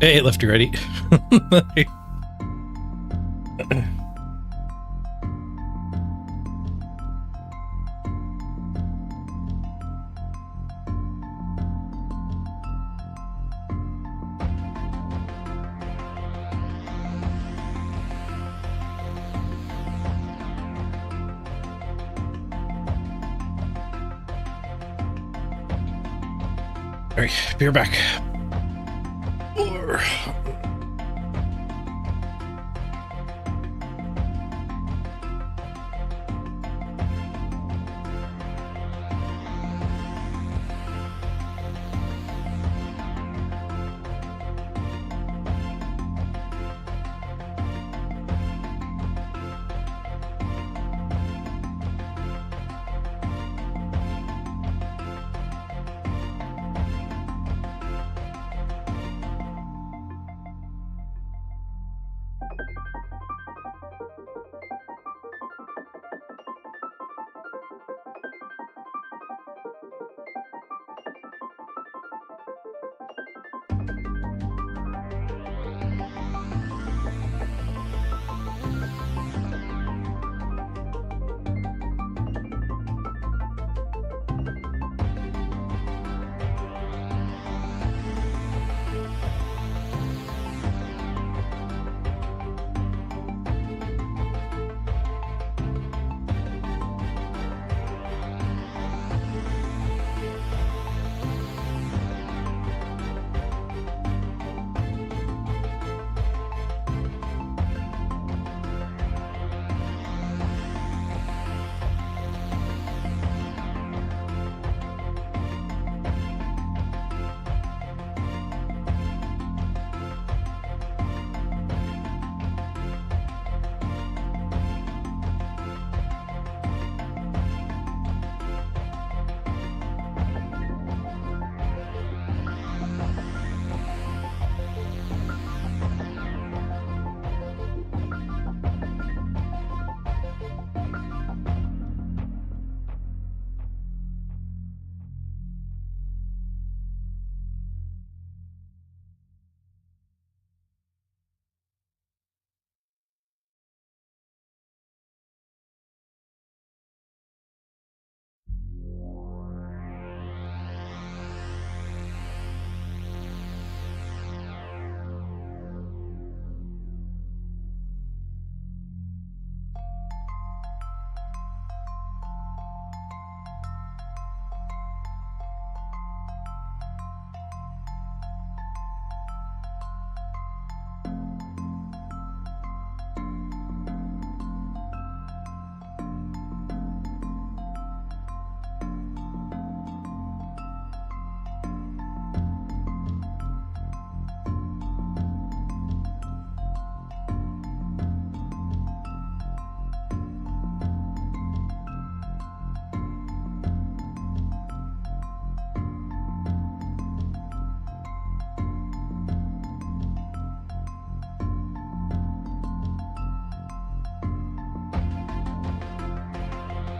Hey, lefty ready. All right, beer back.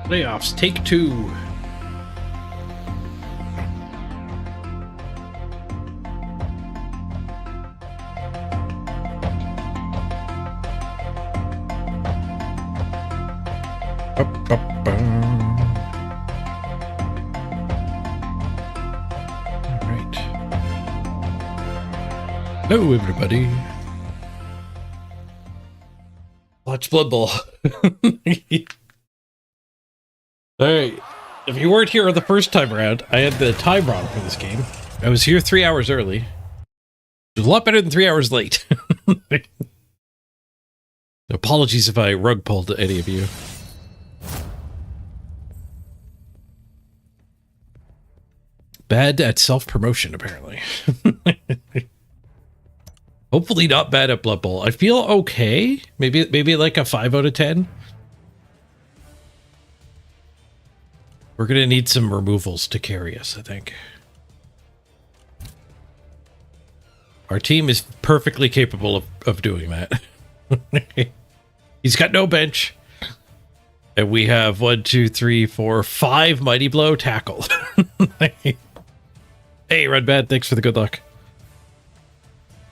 Playoffs, take 2. Alright. Hello, everybody. Watch Blood Bowl. Alright, if you weren't here the first time around, I had the time wrong for this game. I was here 3 hours early. It was a lot better than 3 hours late. Apologies if I rug pulled any of you. Bad at self-promotion, apparently. Hopefully not bad at Blood Bowl. I feel okay. Maybe like a 5 out of 10. We're going to need some removals to carry us, I think. Our team is perfectly capable of doing that. He's got no bench. And we have 1, 2, 3, 4, 5 Mighty Blow tackle. Hey, Red Bad, thanks for the good luck.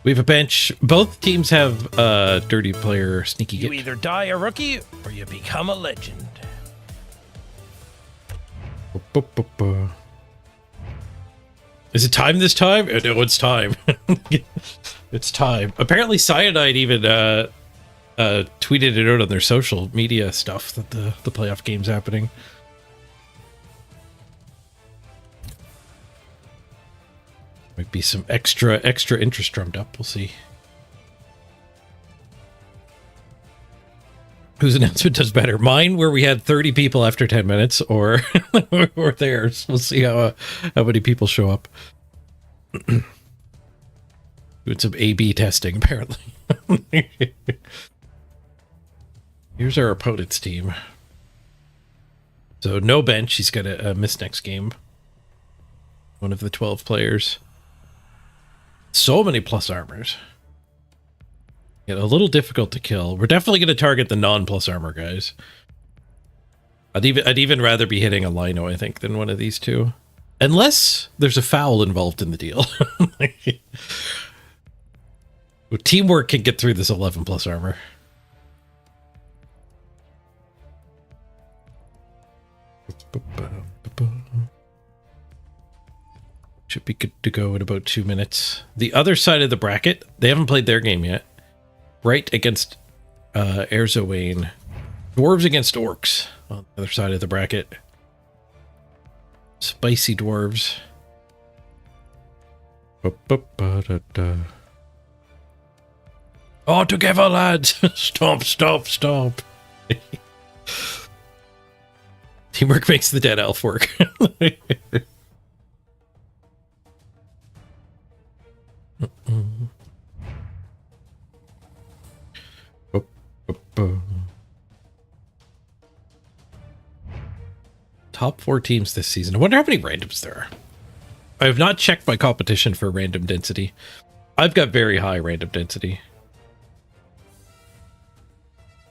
We have a bench. Both teams have dirty player sneaky You git. either die a rookie or you become a legend. Is it time this time? No, it's time. It's time. Apparently Cyanide even tweeted it out on their social media stuff that the playoff game's happening. Might be some extra interest drummed up. We'll see. Whose announcement does better? Mine, where we had 30 people after 10 minutes, or or theirs. We'll see how many people show up. Doing some A/B testing, apparently. Here's our opponent's team. So no bench. He's got to miss next game. One of the 12 players. So many plus armors. Yeah, a little difficult to kill. We're definitely going to target the non-plus armor guys. I'd even rather be hitting a Lino, I think, than one of these two. Unless there's a foul involved in the deal. Teamwork can get through this 11 plus armor. Should be good to go in about 2 minutes. The other side of the bracket, they haven't played their game yet. Right against Erzowain. Dwarves against Orcs on the other side of the bracket. Spicy dwarves. All together, lads! Stomp, stomp, stomp. Teamwork makes the dead elf work. Top 4 teams this season. I wonder how many randoms there are. I have not checked my competition for random density. I've got very high random density.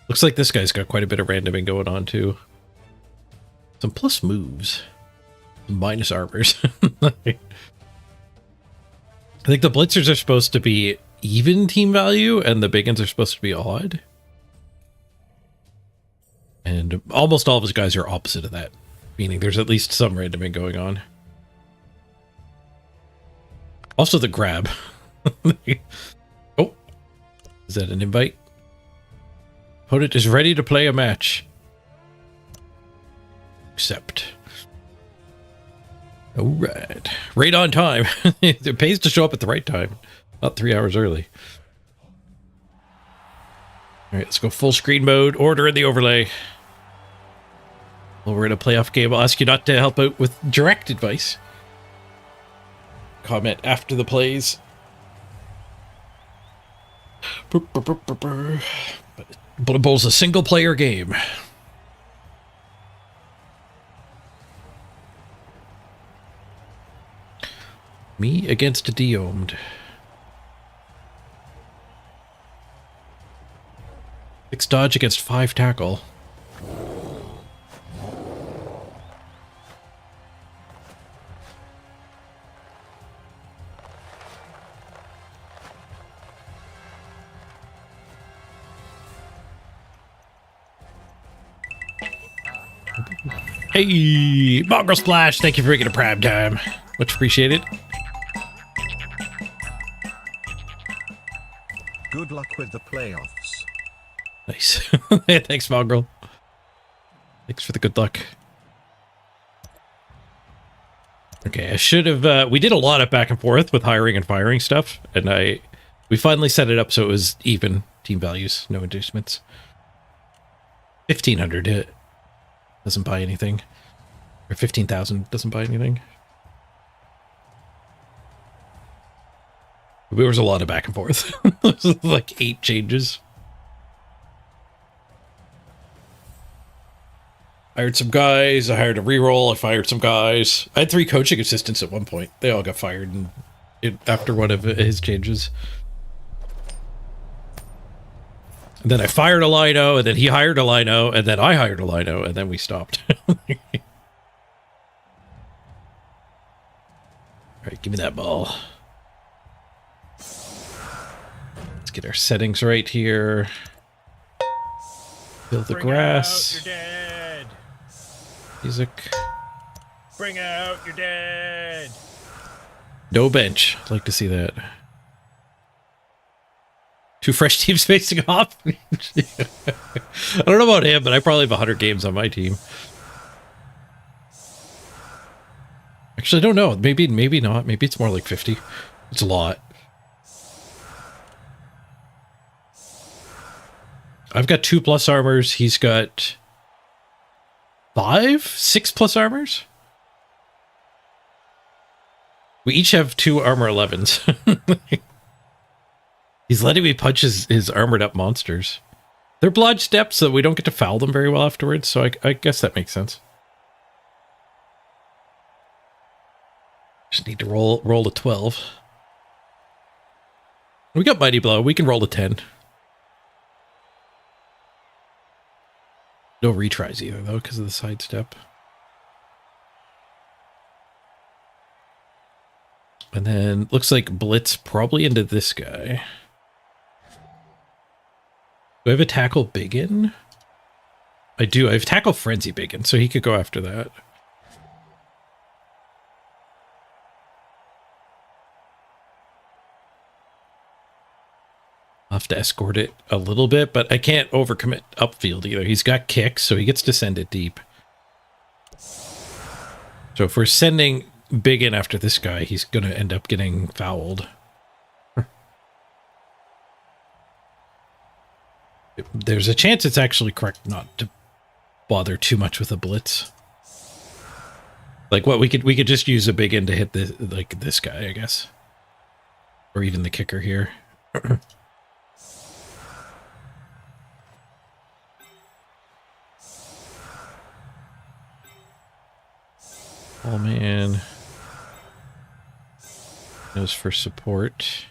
Looks like this guy's got quite a bit of randoming going on too. Some plus moves. Minus armors. I think the blitzers are supposed to be even team value and the big ones are supposed to be odd. And almost all of his guys are opposite of that. Meaning there's at least some randoming going on. Also the grab. Oh. Is that an invite? Opponent is ready to play a match. Accept. Alright. Right on time. It pays to show up at the right time. Not 3 hours early. Alright, let's go full screen mode. Order in the overlay. Well, we're in a playoff game. I'll ask you not to help out with direct advice. Comment after the plays. Blood Bowl's a single player game. Me against a Deomed. 6 dodge against 5 tackle. Hey, Mongrel Splash, thank you for making a prime time. Much appreciated. Good luck with the playoffs. Nice. Thanks, Mongrel. Thanks for the good luck. Okay, I should have... we did a lot of back and forth with hiring and firing stuff, and we finally set it up so it was even team values, no inducements. 1,500 hit. Doesn't buy anything. Or 15,000 doesn't buy anything. There was a lot of back and forth. Like 8 changes. Hired some guys. I hired a reroll. I fired some guys. I had 3 coaching assistants at one point. They all got fired after one of his changes. And then I fired a Lino, and then he hired a Lino, and then I hired a Lino, and then we stopped. All right, give me that ball. get our settings right here. Fill the grass. Out your dead. Music. Bring out your dead. No bench. I'd like to see that. 2 fresh teams facing off. I don't know about him, but I probably have 100 games on my team. Actually, I don't know. Maybe not. Maybe it's more like 50. It's a lot. I've got 2+ armors. He's got 6+ armors. We each have 2 armor 11s. He's letting me punch his armored up monsters. They're blood steps, so we don't get to foul them very well afterwards, so I guess that makes sense. Just need to roll a 12. We got Mighty Blow. We can roll a 10. No retries either, though, because of the sidestep. And then looks like Blitz probably into this guy. Do I have a tackle Biggin? I do. I have tackle Frenzy Biggin, so he could go after that. I'll have to escort it a little bit, but I can't overcommit upfield either. He's got kicks, so he gets to send it deep. So if we're sending Biggin after this guy, he's going to end up getting fouled. There's a chance it's actually correct not to bother too much with a blitz. Like what we could just use a Biggin to hit this guy, I guess. Or even the kicker here. Oh man. Knows for support.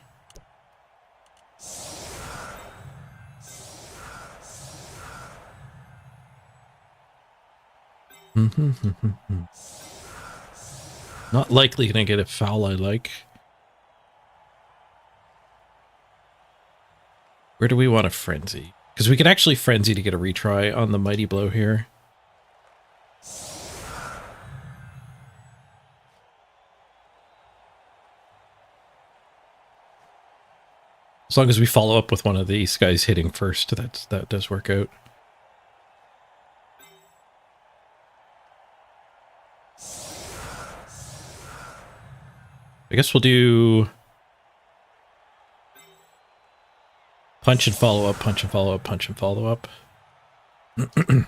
Not likely gonna get a foul I like. Where do we want a frenzy? Because we could actually frenzy to get a retry on the Mighty Blow here. As long as we follow up with one of these guys hitting first, that does work out. I guess we'll do punch and follow up, punch and follow up, punch and follow up. And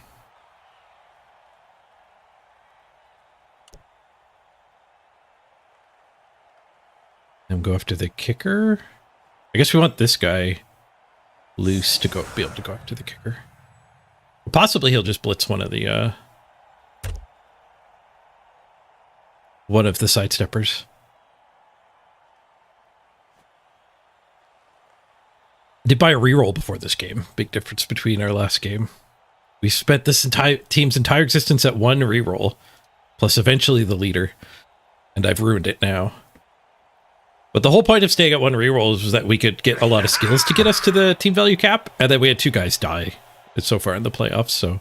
go after the kicker. I guess we want this guy loose to be able to go after the kicker. Possibly he'll just blitz one of the sidesteppers. I did buy a reroll before this game. Big difference between our last game. We spent this team's entire existence at 1 reroll, plus eventually the leader, and I've ruined it now. But the whole point of staying at 1 reroll was that we could get a lot of skills to get us to the team value cap, and then we had 2 guys die so far in the playoffs, so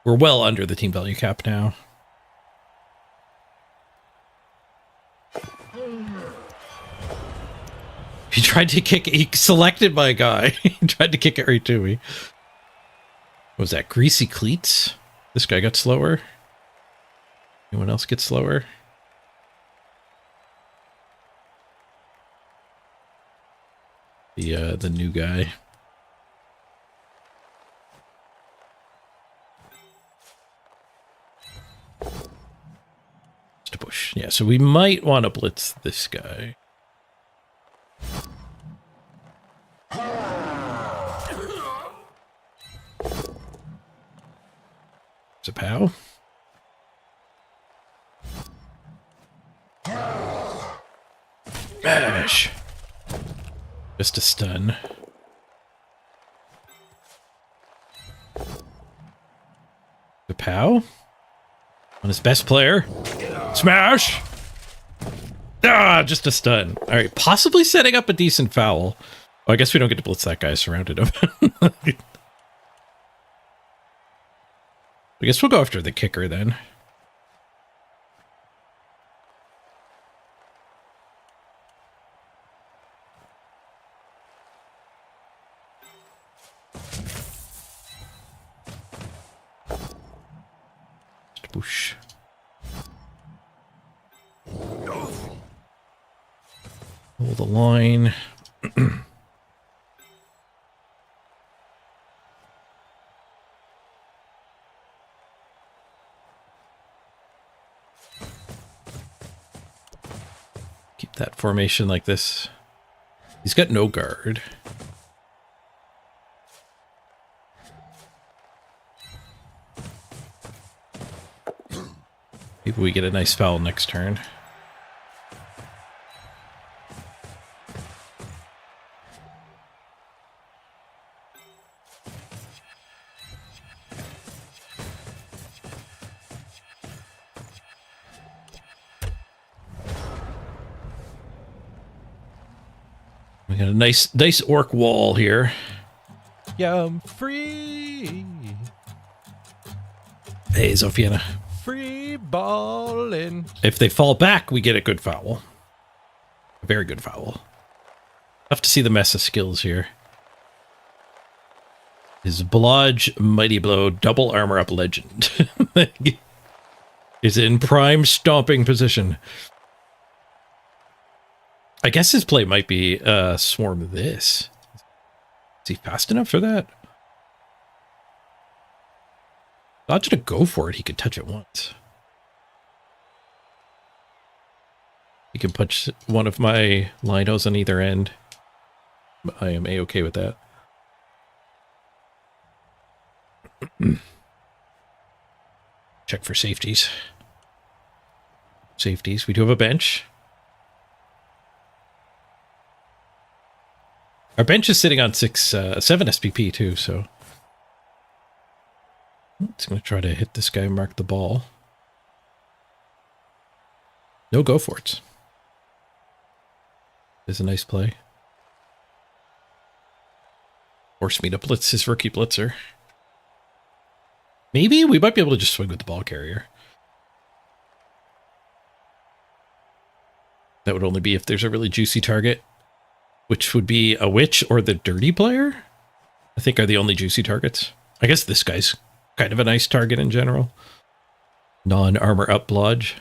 we're well under the team value cap now. He tried to kick, he selected my guy. He tried to kick it right to me. What was that, Greasy Cleats? This guy got slower. Anyone else get slower? The new guy. Just a push. Yeah, so we might want to blitz this guy. There's a pow. Mash. Just a stun. The pow on his best player. Smash! Ah, just a stun. All right, possibly setting up a decent foul. I guess we don't get to blitz that guy. Surrounded him. I guess we'll go after the kicker then. Boosh. Hold the line. Keep that formation like this. He's got no guard. Maybe we get a nice foul next turn. We got a nice orc wall here. Yeah, I'm free. Hey, Zophiana. Free balling. If they fall back, we get a good foul. A very good foul. Tough to see the mess of skills here. His Blodge Mighty Blow Double Armor Up Legend is in prime stomping position. I guess his play might be swarm this. Is he fast enough for that? Not to go for it, he could touch it once. He can punch one of my linos on either end. I am A-okay with that. Check for safeties. Safeties. We do have a bench. Our bench is sitting on 7 SPP too, so... It's going to try to hit this guy and mark the ball. No go for it. Is a nice play. Force me to blitz his rookie blitzer. Maybe we might be able to just swing with the ball carrier. That would only be if there's a really juicy target, which would be a witch or the dirty player, I think are the only juicy targets. I guess this guy's kind of a nice target in general. Non-armor up blodge.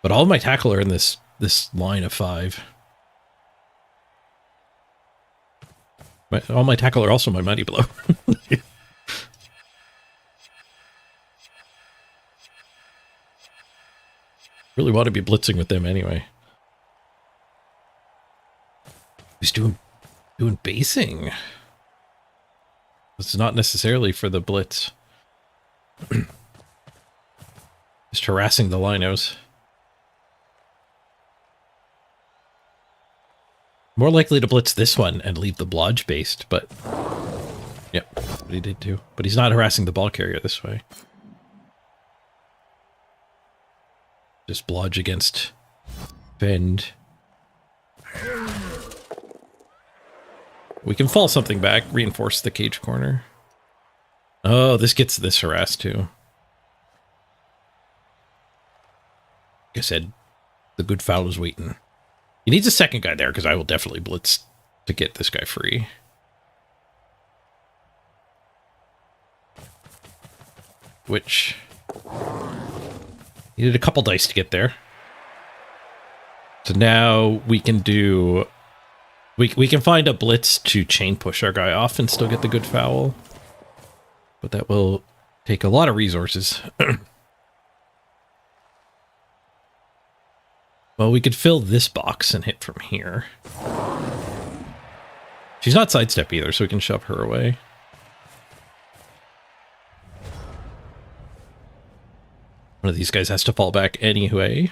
But all of my tackle are in this line of 5. All my tackle are also my mighty blow. Really want to be blitzing with them anyway. He's doing basing. It's not necessarily for the blitz. Just harassing the linos. More likely to blitz this one and leave the blodge based, but... Yep, that's what he did too. But he's not harassing the ball carrier this way. Just blodge against Fend. We can fall something back, reinforce the cage corner. Oh, this gets this harassed too. Like I said, the good foul is waiting. He needs a second guy there because I will definitely blitz to get this guy free. Which needed a couple dice to get there. So now we can do... We can find a blitz to chain push our guy off and still get the good foul. But that will take a lot of resources. Well, we could fill this box and hit from here. She's not sidestep either, so we can shove her away. One of these guys has to fall back anyway.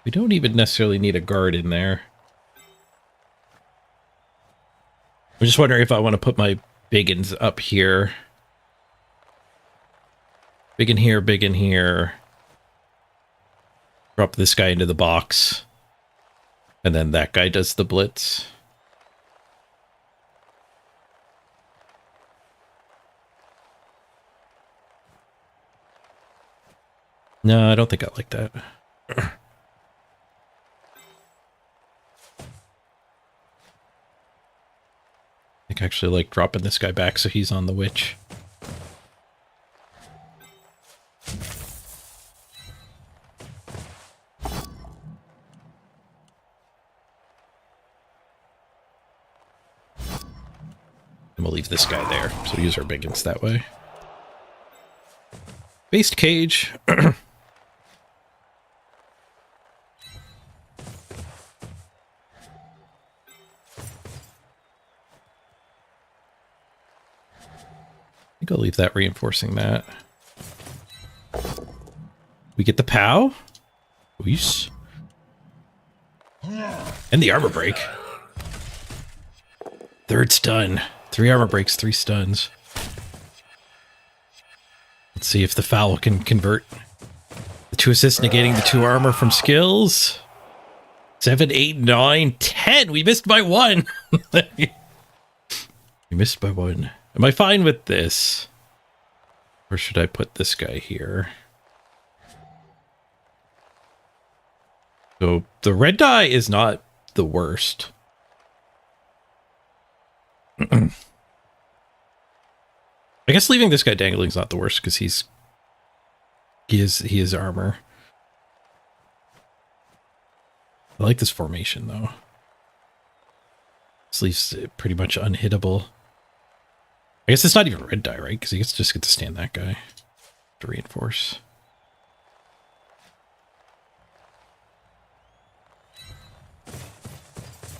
We don't even necessarily need a guard in there. I'm just wondering if I want to put my biggins up here. Big in here, big in here. Drop this guy into the box. And then that guy does the blitz. No, I don't think I like that. I think I actually like dropping this guy back so he's on the witch. And we'll leave this guy there, so we'll use our biggins that way. Based cage. I think I'll leave that reinforcing that. We get the POW. Oops. And the armor break. Third stun. 3 armor breaks, 3 stuns. Let's see if the foul can convert. The 2 assists negating the 2 armor from skills. 7, 8, 9, 10. We missed by 1. We missed by 1. Am I fine with this? Or should I put this guy here? So the red die is not the worst. I guess leaving this guy dangling is not the worst because he is armor. I like this formation though. This leaves it pretty much unhittable. I guess it's not even a red die, right? Because he just gets to stand that guy to reinforce.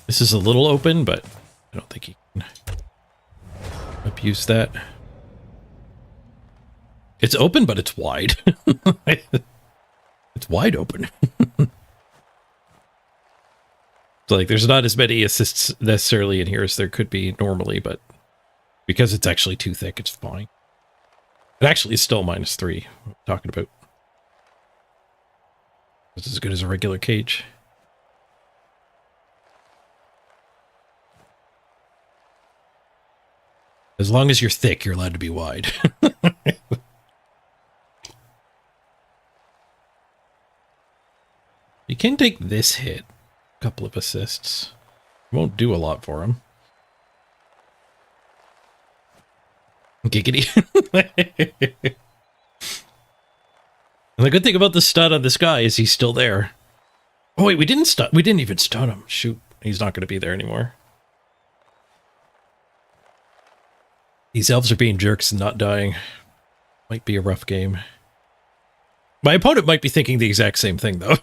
This is a little open, but I don't think he can abuse that. It's open, but it's wide. It's wide open. So, like, there's not as many assists necessarily in here as there could be normally, but because it's actually too thick, it's fine. It actually is still -3. I'm talking about. It's as good as a regular cage. As long as you're thick, you're allowed to be wide. You can take this hit. A couple of assists. Won't do a lot for him. Giggity. And the good thing about the stun on this guy is he's still there. Oh wait, we didn't even stun him. Shoot. He's not going to be there anymore. These elves are being jerks and not dying. Might be a rough game. My opponent might be thinking the exact same thing, though.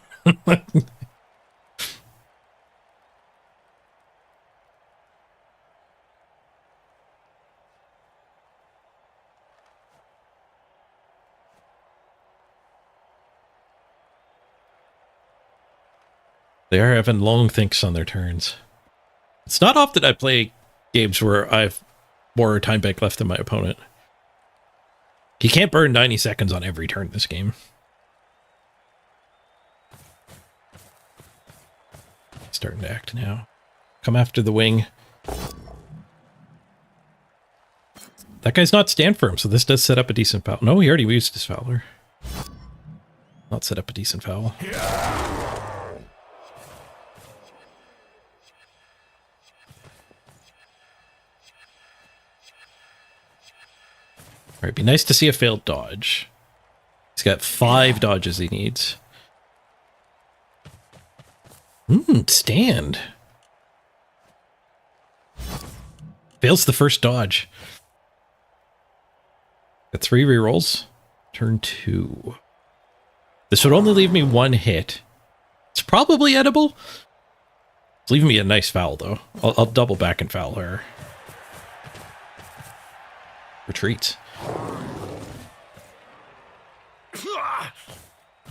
They are having long thinks on their turns. It's not often I play games where I've more time bank left than my opponent. He can't burn 90 seconds on every turn in this game. Starting to act now. Come after the wing. That guy's not stand firm, so this does set up a decent foul. No, he already used his fouler. Not set up a decent foul. Alright, be nice to see a failed dodge. He's got 5 dodges he needs. Stand. Fails the first dodge. Got 3 rerolls. Turn 2. This would only leave me 1 hit. It's probably edible. It's leaving me a nice foul, though. I'll double back and foul her. Retreat.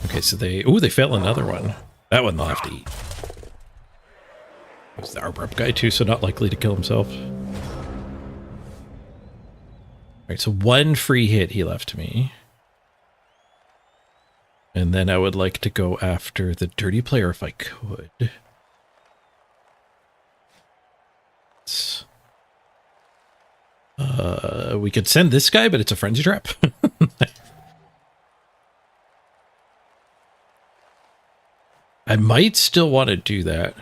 Okay, so they fail another one. That one they'll have to eat. He's the arbor up guy too, so not likely to kill himself. Alright, so one free hit he left me. And then I would like to go after the dirty player if I could. We could send this guy, but it's a frenzy trap. I might still want to do that.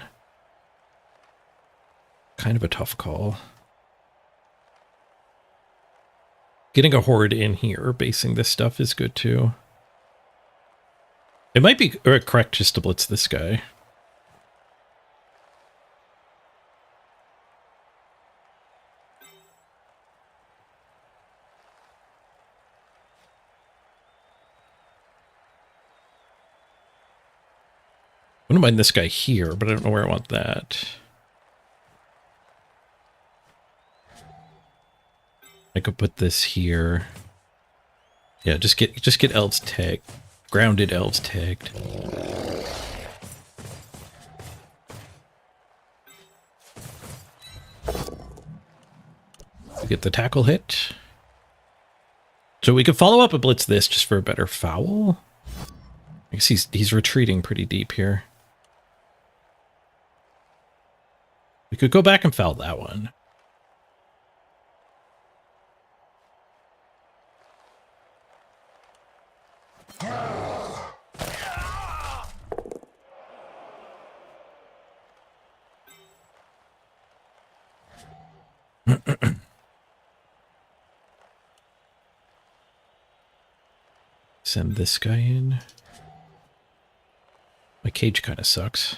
Kind of a tough call. Getting a horde in here, basing this stuff is good too. It might be correct just to blitz this guy. I wouldn't mind this guy here, but I don't know where I want that. I could put this here. Yeah, just get elves tagged. Grounded elves tagged. Get the tackle hit. So we could follow up a blitz this just for a better foul. I guess he's retreating pretty deep here. We could go back and foul that one. Send this guy in. My cage kind of sucks.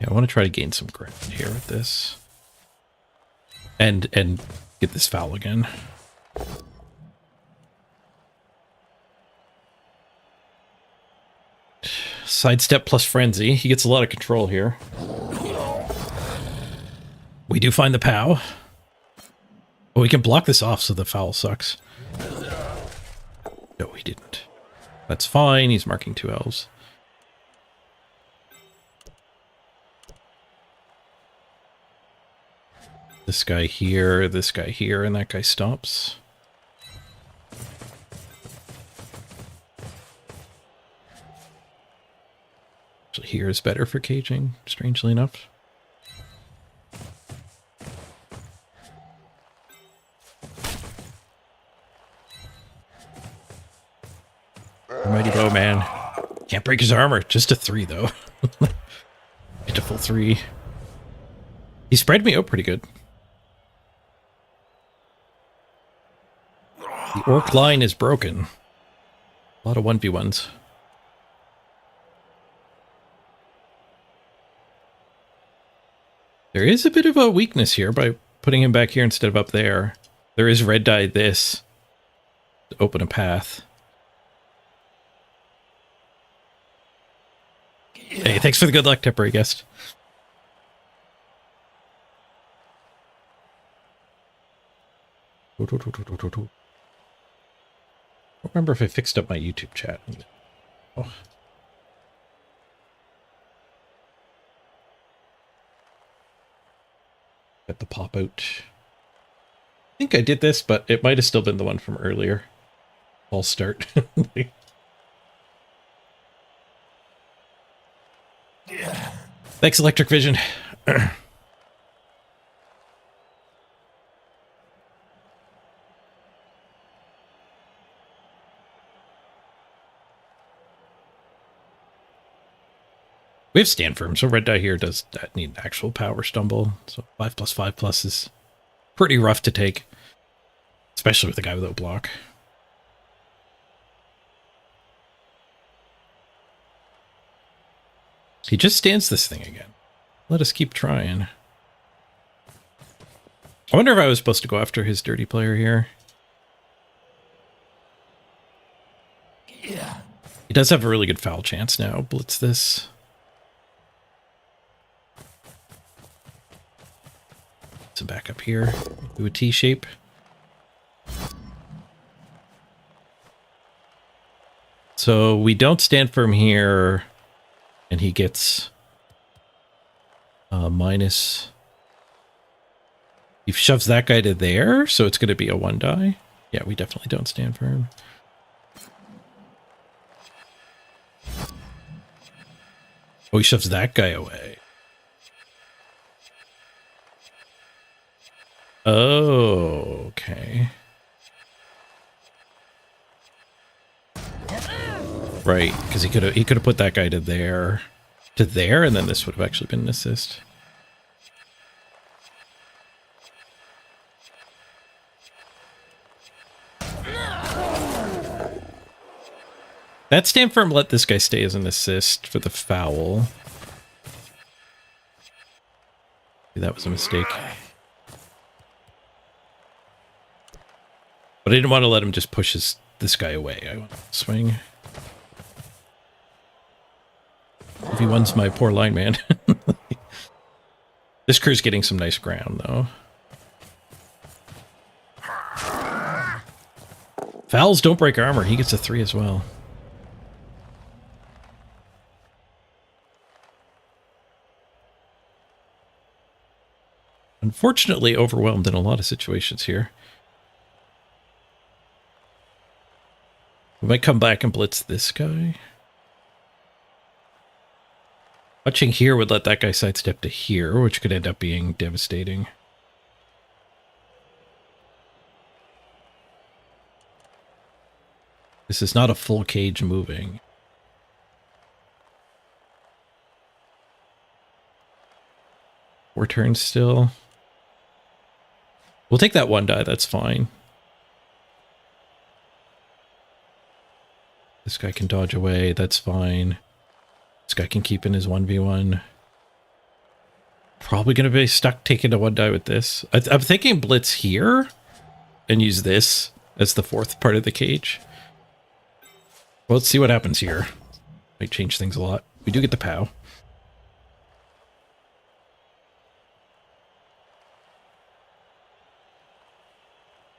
Yeah, I want to try to gain some ground here with this. And get this foul again. Sidestep plus frenzy. He gets a lot of control here. We do find the POW. Oh, we can block this off so the foul sucks. No, he didn't. That's fine. He's marking 2 elves. This guy here, and that guy stops. Actually, here is better for caging, strangely enough. Mighty Bowman. Can't break his armor. Just a 3, though. Get to full 3. He spread me out pretty good. The orc line is broken. A lot of 1v1s. There is a bit of a weakness here by putting him back here instead of up there. There is red dye this to open a path. Hey, thanks for the good luck, temporary guest. I don't remember if I fixed up my YouTube chat. Oh. Got the pop out. I think I did this, but it might have still been the one from earlier. I'll start. Thanks, Electric Vision. We have stand firm, so red dye here does need an actual power stumble. So 5+5+ is pretty rough to take, especially with a guy without block. He just stands this thing again. Let us keep trying. I wonder if I was supposed to go after his dirty player here. Yeah. He does have a really good foul chance now. Blitz this. back up here. Do a T shape. So we don't stand firm here, and he gets minus. He shoves that guy to there, so it's going to be a 1 die. Yeah, we definitely don't stand firm. Oh, he shoves that guy away. Oh, okay. Right, because he could have put that guy to there, and then this would have actually been an assist. That stand firm let this guy stay as an assist for the foul. That was a mistake. But I didn't want to let him just push this guy away. I want to swing. If he wins my poor line man. This crew's getting some nice ground, though. Fouls don't break armor. He gets a 3 as well. Unfortunately, overwhelmed in a lot of situations here. We might come back and blitz this guy. Watching here would let that guy sidestep to here, which could end up being devastating. This is not a full cage moving. 4 turns still. We'll take that 1 die, that's fine. This guy can dodge away, that's fine. This guy can keep in his 1v1. Probably going to be stuck taking a 1 die with this. I'm thinking blitz here and use this as the 4th part of the cage. Well, let's see what happens here. Might change things a lot. We do get the POW.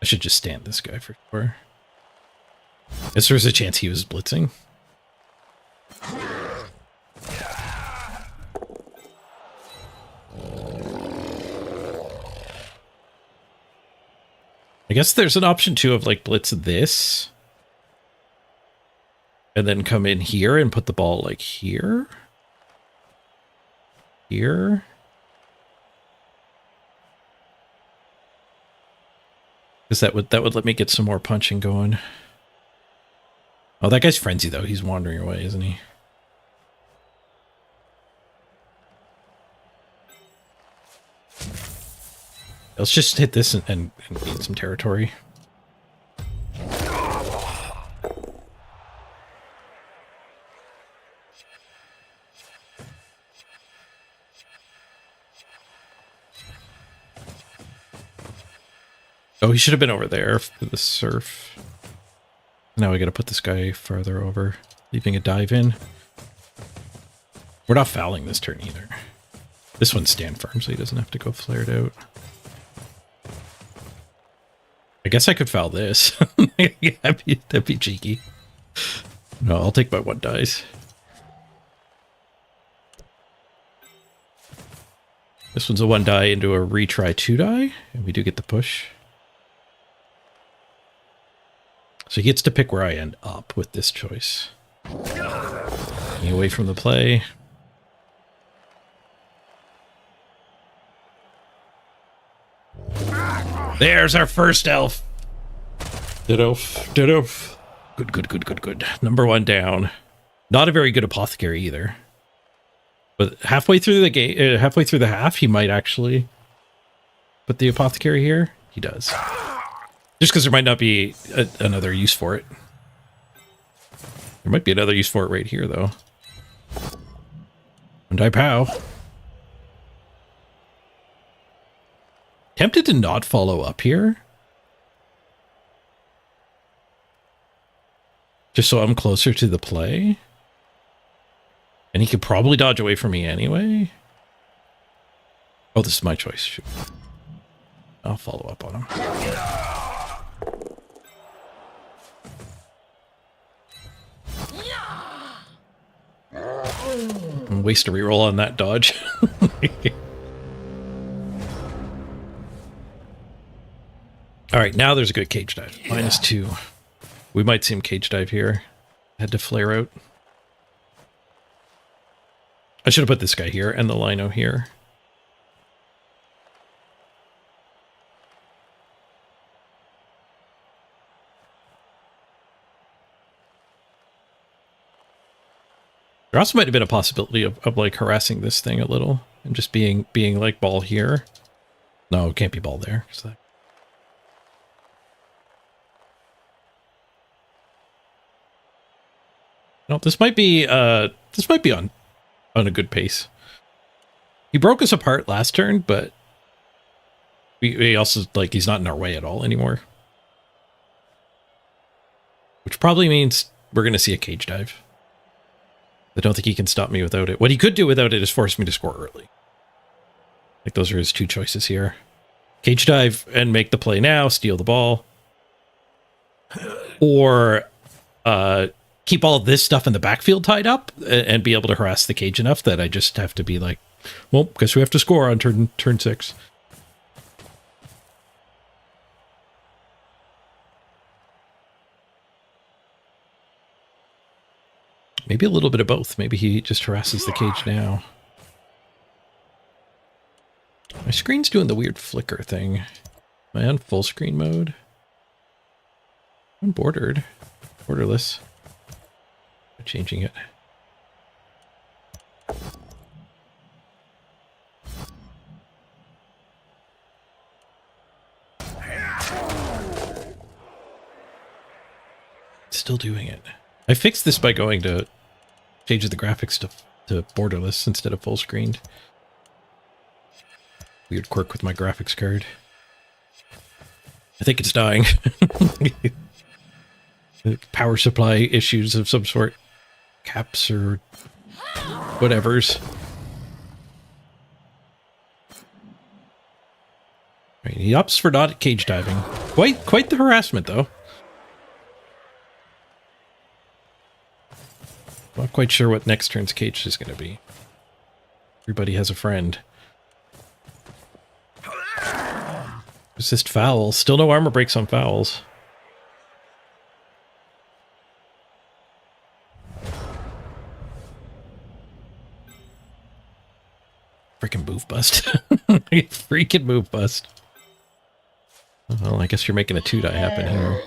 I should just stand this guy for sure. Guess there's a chance he was blitzing. I guess there's an option too of like blitz this. And then come in here and put the ball like here. Here. Because that would let me get some more punching going. Oh, that guy's frenzy though. He's wandering away, isn't he? Let's just hit this and gain some territory. Oh, he should have been over there for the surf. Now we gotta put this guy farther over, leaving a dive in. We're not fouling this turn either. This one's stand firm, so he doesn't have to go flared out. I guess I could foul this. Yeah, that'd be cheeky. No, I'll take my 1 dice. This one's a 1 die into a retry 2 die, and we do get the push. So he gets to pick where I end up with this choice. Getting away from the play. There's our first elf. Ditto. Good. Number 1 down. Not a very good apothecary either. But halfway through the game, halfway through the half, he might actually put the apothecary here. He does. Just because there might not be another use for it. There might be another use for it right here, though. 1 die POW. Tempted to not follow up here. Just so I'm closer to the play. And he could probably dodge away from me anyway. Oh, this is my choice. Shoot. I'll follow up on him. Waste a reroll on that dodge. All right, now there's a good cage dive. -2. We might see him cage dive here. Had to flare out. I should have put this guy here and the lino here. There also might have been a possibility of like harassing this thing a little and just being like ball here. No, it can't be ball there. No, this might be on a good pace. He broke us apart last turn, but we also like he's not in our way at all anymore. Which probably means we're gonna see a cage dive. I don't think he can stop me without it. What he could do without it is force me to score early. Like those are his two choices here. Cage dive and make the play now, steal the ball. Or keep all this stuff in the backfield tied up and be able to harass the cage enough that I just have to be like, well, guess we have to score on turn 6. Maybe a little bit of both. Maybe he just harasses the cage now. My screen's doing the weird flicker thing. Am I on full screen mode? I'm borderless. I'm changing it. Still doing it. I fixed this by going to change the graphics to borderless instead of full screened. Weird quirk with my graphics card. I think it's dying. Power supply issues of some sort. Caps or whatevers. Right, he opts for not cage diving. Quite the harassment though. Not quite sure what next turn's cage is going to be. Everybody has a friend. Resist fouls. Still no armor breaks on fouls. Freaking move bust. Freaking move bust. Well, I guess you're making a 2-die happen here.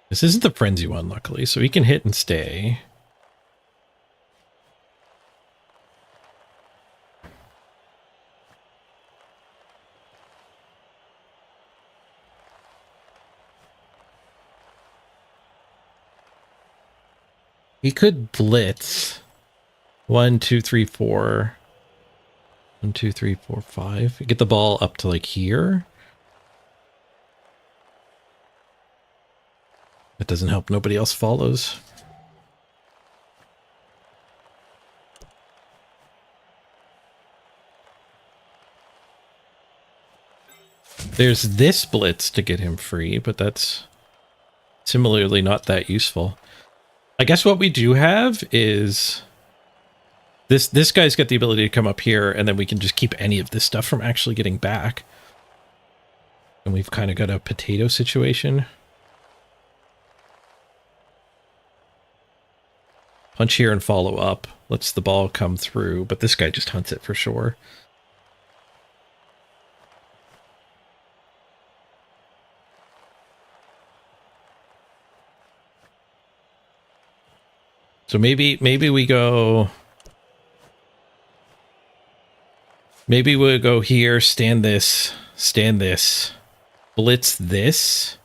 This isn't the frenzy one, luckily, so he can hit and stay. He could blitz. 1, 2, 3, 4. 1, 2, 3, 4, 5. Get the ball up to like here. That doesn't help. Nobody else follows. There's this blitz to get him free, but that's similarly not that useful. I guess what we do have is this guy's got the ability to come up here, and then we can just keep any of this stuff from actually getting back. And we've kind of got a potato situation. Punch here and follow up. Lets the ball come through, but this guy just hunts it for sure. So maybe we go... Maybe we'll go here, stand this, blitz this.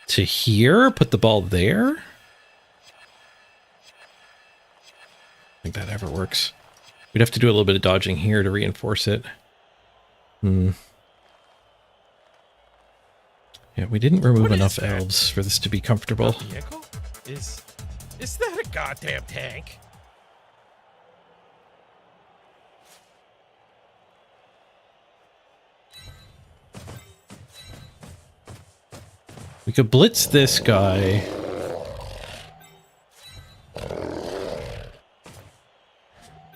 To here, put the ball there. I think that ever works. We'd have to do a little bit of dodging here to reinforce it. Yeah, we didn't remove What is enough that? elves for this to be comfortable. Vehicle? Is that a goddamn tank? We could blitz this guy.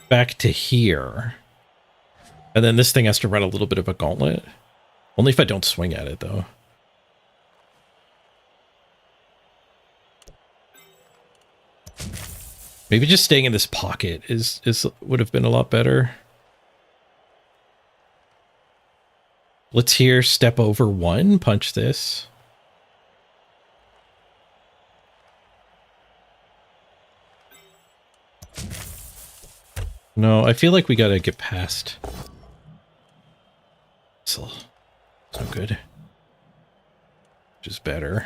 Back to here. And then this thing has to run a little bit of a gauntlet. Only if I don't swing at it, though. Maybe just staying in this pocket would have been a lot better. Let's here step over one, punch this. No, I feel like we gotta get past. So good. Which is better.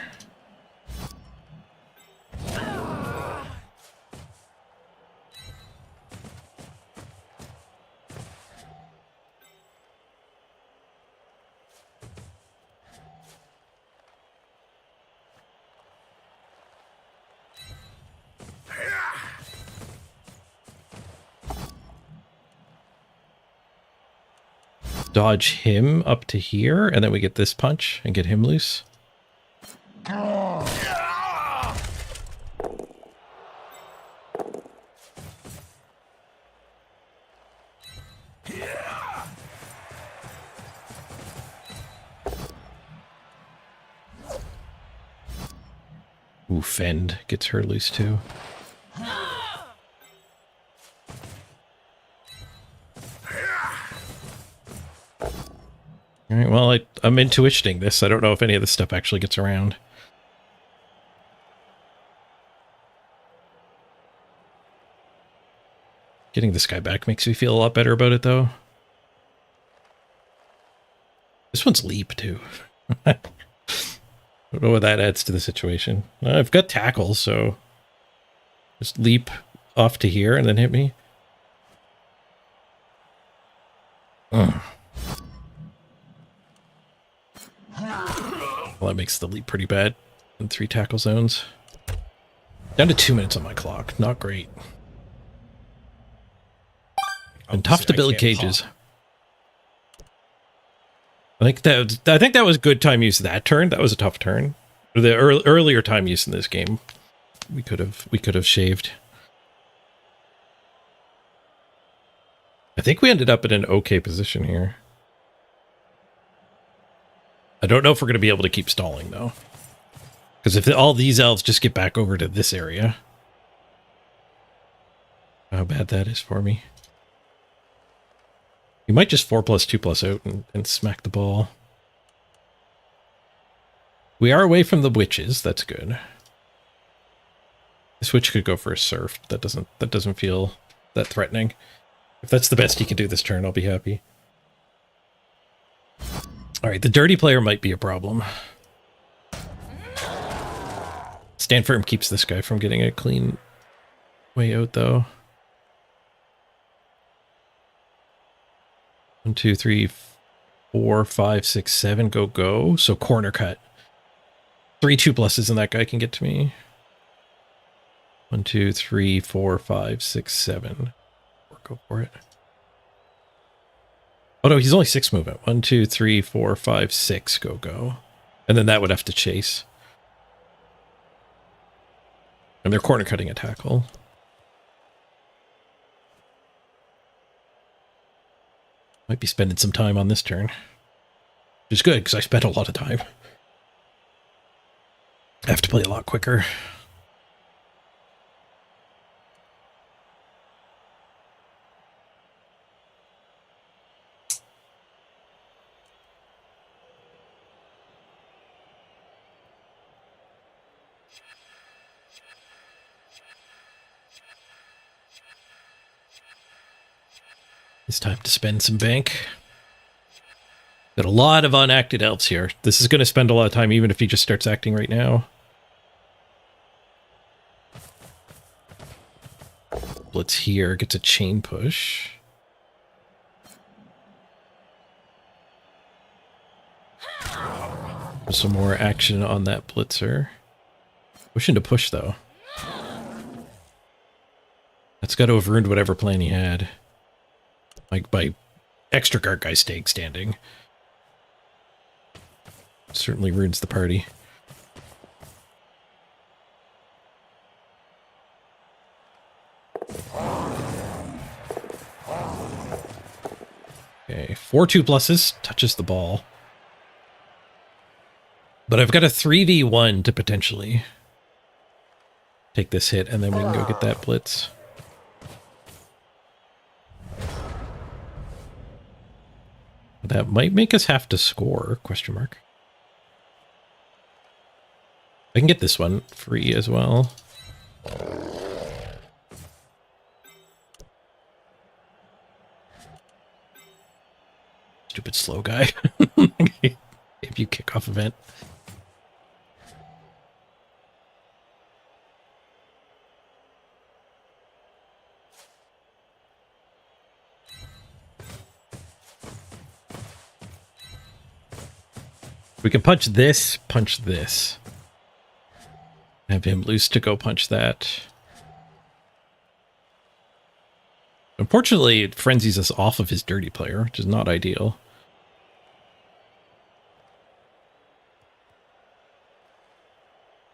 Dodge him up to here, and then we get this punch and get him loose. Ooh, Fend gets her loose too. All right, well, I'm intuitioning this. I don't know if any of this stuff actually gets around. Getting this guy back makes me feel a lot better about it, though. This one's leap, too. I don't know what that adds to the situation. I've got tackle, so just leap off to here and then hit me. Ugh. Well, that makes the leap pretty bad in 3 tackle zones. Down to 2 minutes on my clock. Not great. And tough to build cages. I think that was good time use that turn. That was a tough turn. The earlier time use in this game, we could have shaved. I think we ended up in an okay position here. I don't know if we're going to be able to keep stalling, though. Because if all these elves just get back over to this area... How bad that is for me. You might just 4+2+ out and smack the ball. We are away from the witches. That's good. This witch could go for a surf. That doesn't feel that threatening. If that's the best he can do this turn, I'll be happy. All right, the dirty player might be a problem. Stand firm keeps this guy from getting a clean way out, though. 1, 2, 3, 4, 5, 6, 7. Go. So corner cut. 3 2+s and that guy can get to me. 1, 2, 3, 4, 5, 6, 7. Go for it. Oh no, he's only 6 movement. 1, 2, 3, 4, 5, 6. Go. And then that would have to chase. And they're corner cutting a tackle. Might be spending some time on this turn. Which is good, because I spent a lot of time. I have to play a lot quicker. It's time to spend some bank. Got a lot of unacted elves here. This is going to spend a lot of time even if he just starts acting right now. Blitz here, gets a chain push. Some more action on that blitzer. Wishing to push, though. That's got to have ruined whatever plan he had. Like, by extra guard guy staying standing. Certainly ruins the party. Okay, 4 2+s, touches the ball. But I've got a 3v1 to potentially take this hit, and then we can go get that blitz. That might make us have to score, question mark. I can get this one free as well. Stupid slow guy. If you kick off event. We can punch this, have him loose to go punch that. Unfortunately, it frenzies us off of his dirty player, which is not ideal.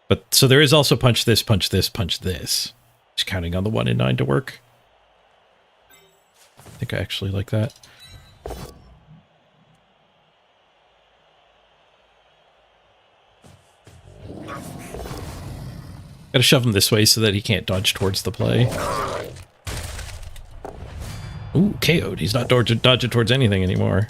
But, so there is also punch this, punch this, punch this. Just counting on the 1 and 9 to work. I think I actually like that. Gotta shove him this way so that he can't dodge towards the play. Ooh, KO'd. He's not dodging towards anything anymore.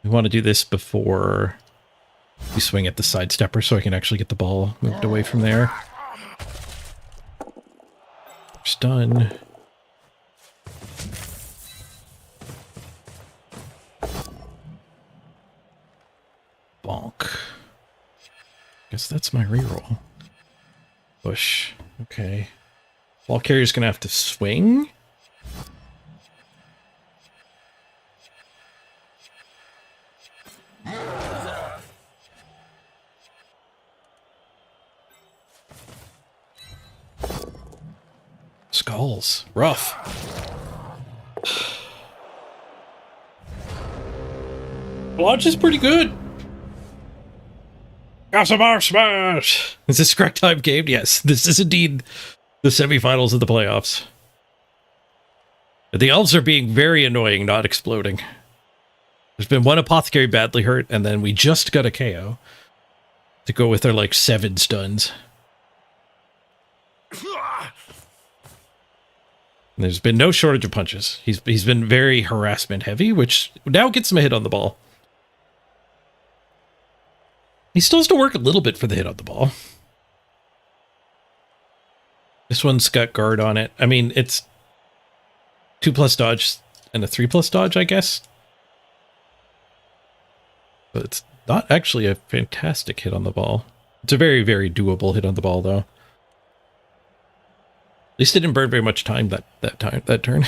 We want to do this before we swing at the sidestepper so I can actually get the ball moved away from there. Done. Bonk. Guess that's my reroll. Push. Okay. Ball carrier's gonna have to swing. Skulls. Rough. Launch is pretty good. Casamar smash! Is this correct time game? Yes, this is indeed the semifinals of the playoffs. The elves are being very annoying, not exploding. There's been one apothecary badly hurt, and then we just got a KO to go with their like 7 stuns. There's been no shortage of punches. He's been very harassment heavy, which now gets him a hit on the ball. He still has to work a little bit for the hit on the ball. This one's got guard on it. I mean, it's 2+ dodge and a 3+ dodge, I guess. But it's not actually a fantastic hit on the ball. It's a very, very doable hit on the ball, though. At least it didn't burn very much time that turn.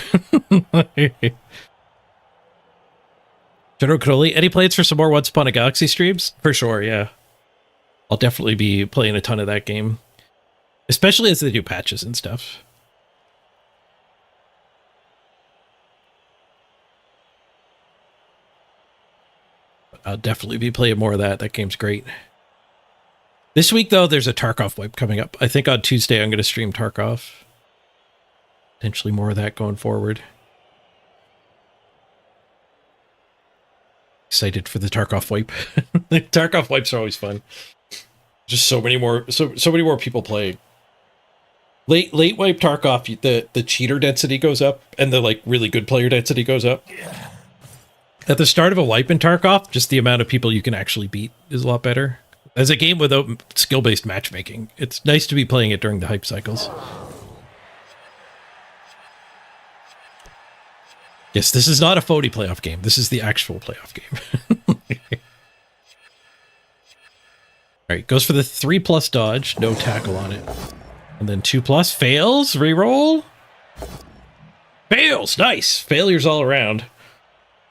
General Crowley, any plans for some more Once Upon a Galaxy streams? For sure, yeah. I'll definitely be playing a ton of that game. Especially as they do patches and stuff. But I'll definitely be playing more of that. That game's great. This week, though, there's a Tarkov wipe coming up. I think on Tuesday I'm going to stream Tarkov. Potentially more of that going forward. Excited for the Tarkov wipe. The Tarkov wipes are always fun. Just so many more people play. Late wipe Tarkov, the cheater density goes up and the like really good player density goes up. At the start of a wipe in Tarkov, just the amount of people you can actually beat is a lot better. As a game without skill-based matchmaking, it's nice to be playing it during the hype cycles. Yes, this is not a phony playoff game. This is the actual playoff game. right, goes for the 3+ dodge, no tackle on it. And then 2+, fails, reroll. Fails, nice. Failures all around.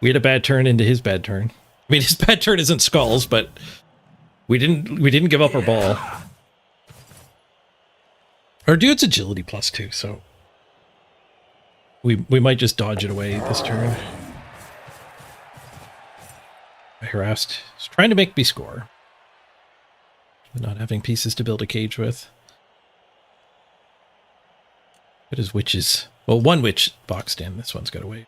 We had a bad turn into his bad turn. I mean, his bad turn isn't skulls, but we didn't give up our ball. Our dude's agility +2, so we might just dodge it away this turn. I harassed. He's trying to make me score. Not having pieces to build a cage with. It is witches. Well, one witch boxed in. This one's got to wait.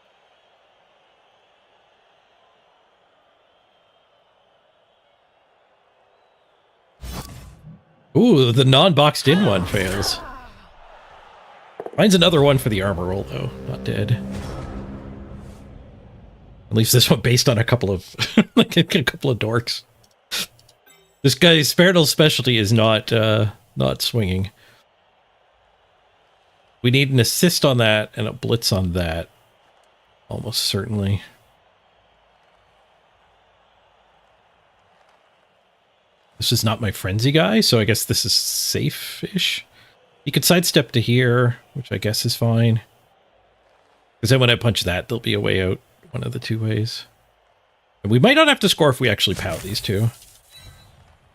Ooh, the non-boxed in one fails. Finds another one for the armor roll, though. Not dead. At least this one based on a couple of like a couple of dorks. This guy's Sparital's specialty is not swinging. We need an assist on that and a blitz on that. Almost certainly. This is not my frenzy guy, so I guess this is safe-ish. You could sidestep to here, which I guess is fine. Because then when I punch that, there'll be a way out one of the two ways. And we might not have to score if we actually pow these two.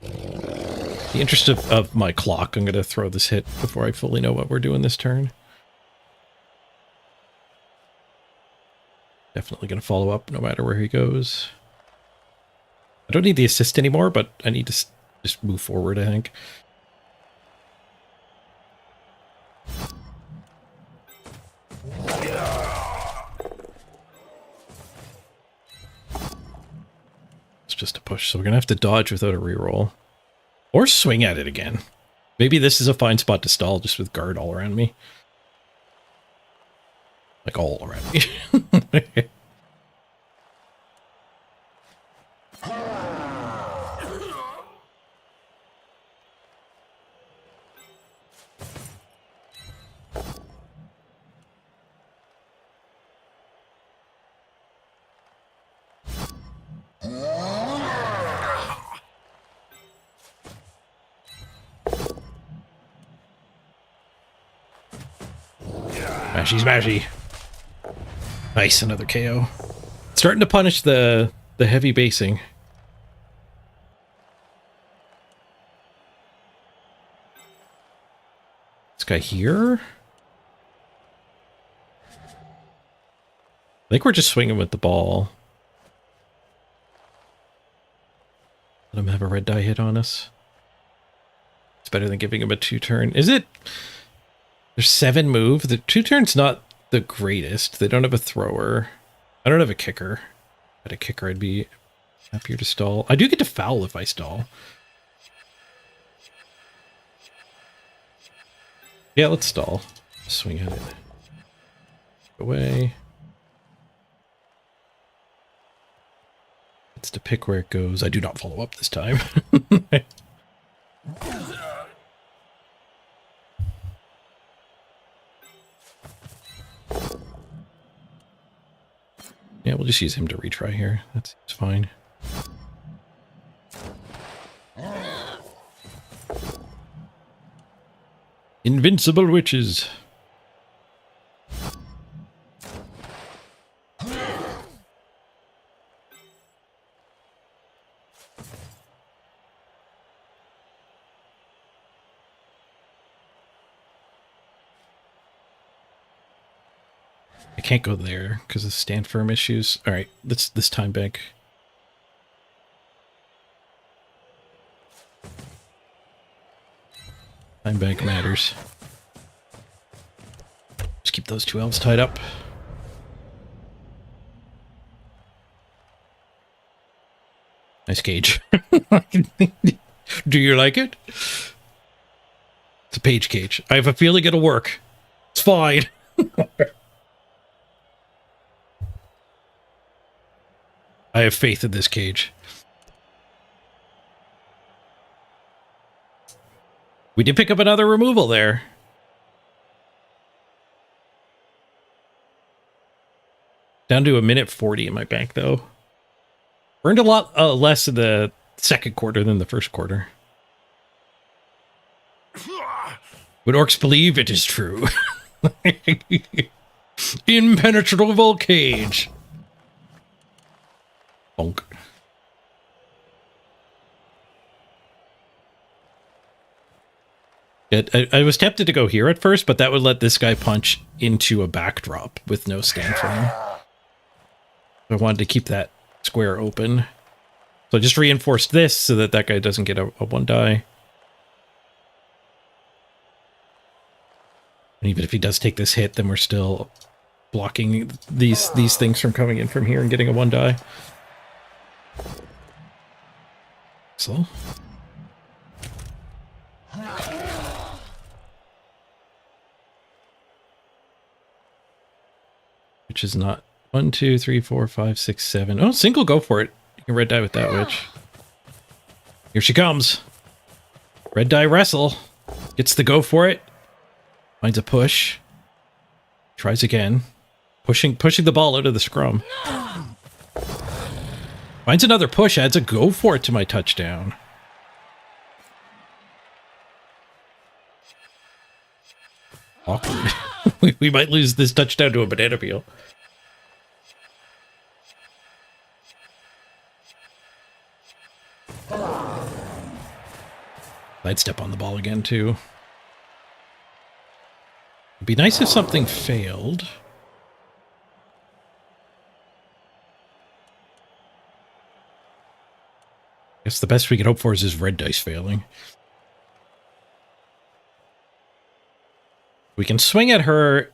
In the interest of my clock, I'm going to throw this hit before I fully know what we're doing this turn. Definitely going to follow up no matter where he goes. I don't need the assist anymore, but I need to just move forward, I think. It's just a push, so we're going to have to dodge without a reroll. Or swing at it again. Maybe this is a fine spot to stall just with guard all around me. Like all around me. Smashy, smashy. Nice, another KO. Starting to punish the heavy basing. This guy here? I think we're just swinging with the ball. Let him have a red die hit on us. It's better than giving him a 2-turn. Is it? There's 7 move. The 2-turn's not the greatest. They don't have a thrower. I don't have a kicker. If I had a kicker, I'd be happier to stall. I do get to foul if I stall. Yeah, let's stall. Swing at it. Away. It's to pick where it goes. I do not follow up this time. Yeah, we'll just use him to retry here. That's fine. Invincible witches. I can't go there because of stand firm issues. All right, let's this time bank. Time bank matters. Just keep those 2 elves tied up. Nice cage. Do you like it? It's a page cage. I have a feeling it'll work. It's fine. I have faith in this cage. We did pick up another removal there. Down to 1:40 in my bank, though. Earned a lot less in the second quarter than the first quarter. When orcs believe it is true. Impenetrable cage. Bonk. I was tempted to go here at first, but that would let this guy punch into a backdrop with no stand frame. I wanted to keep that square open. So I just reinforced this so that that guy doesn't get a one die. And even if he does take this hit, then we're still blocking these things from coming in from here and getting a one die. So. Which is not 1, 2, 3, 4, 5, 6, 7. Oh, single, go for it. You can red die with that witch. Here she comes. Red die wrestle. Gets the go for it. Finds a push. Tries again. Pushing the ball out of the scrum. Finds another push. Adds a go for it to my touchdown. Awkward. we might lose this touchdown to a banana peel. I'd step on the ball again, too. It'd be nice if something failed. I guess the best we could hope for is his red dice failing. We can swing at her,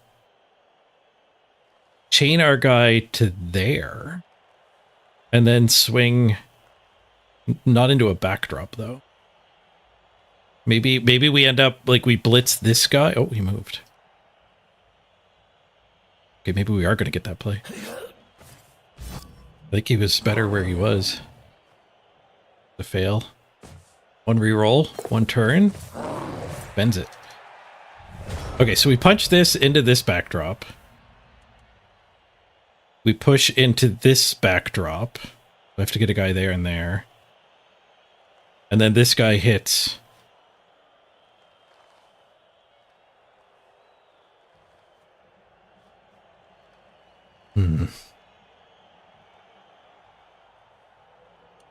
chain our guy to there, and then swing not into a backdrop, though. Maybe we end up, like, we blitz this guy. Oh, he moved. Okay, maybe we are going to get that play. I think he was better where he was. The fail. One reroll, one turn. Bends it. Okay, so we punch this into this backdrop. We push into this backdrop. We have to get a guy there and there. And then this guy hits.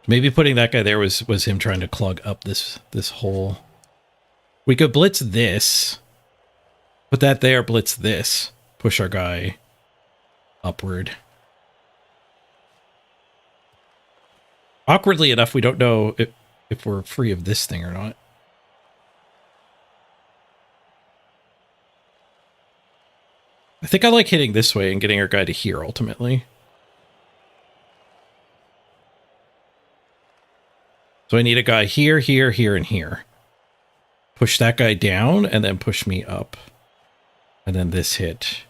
Maybe putting that guy there was him trying to clog up this hole. We could blitz this. Put that there, blitz this. Push our guy upward. Awkwardly enough, we don't know if we're free of this thing or not. I think I like hitting this way and getting our guy to here, ultimately. So I need a guy here, here, here, and here. Push that guy down, and then push me up. And then this hit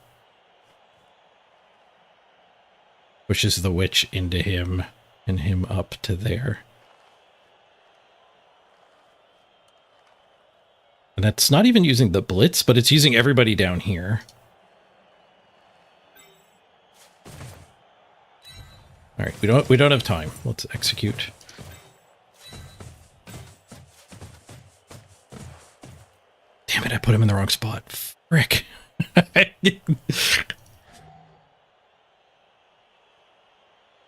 pushes the witch into him, and him up to there. And that's not even using the blitz, but it's using everybody down here. All right, we don't have time. Let's execute. Damn it, I put him in the wrong spot. Frick.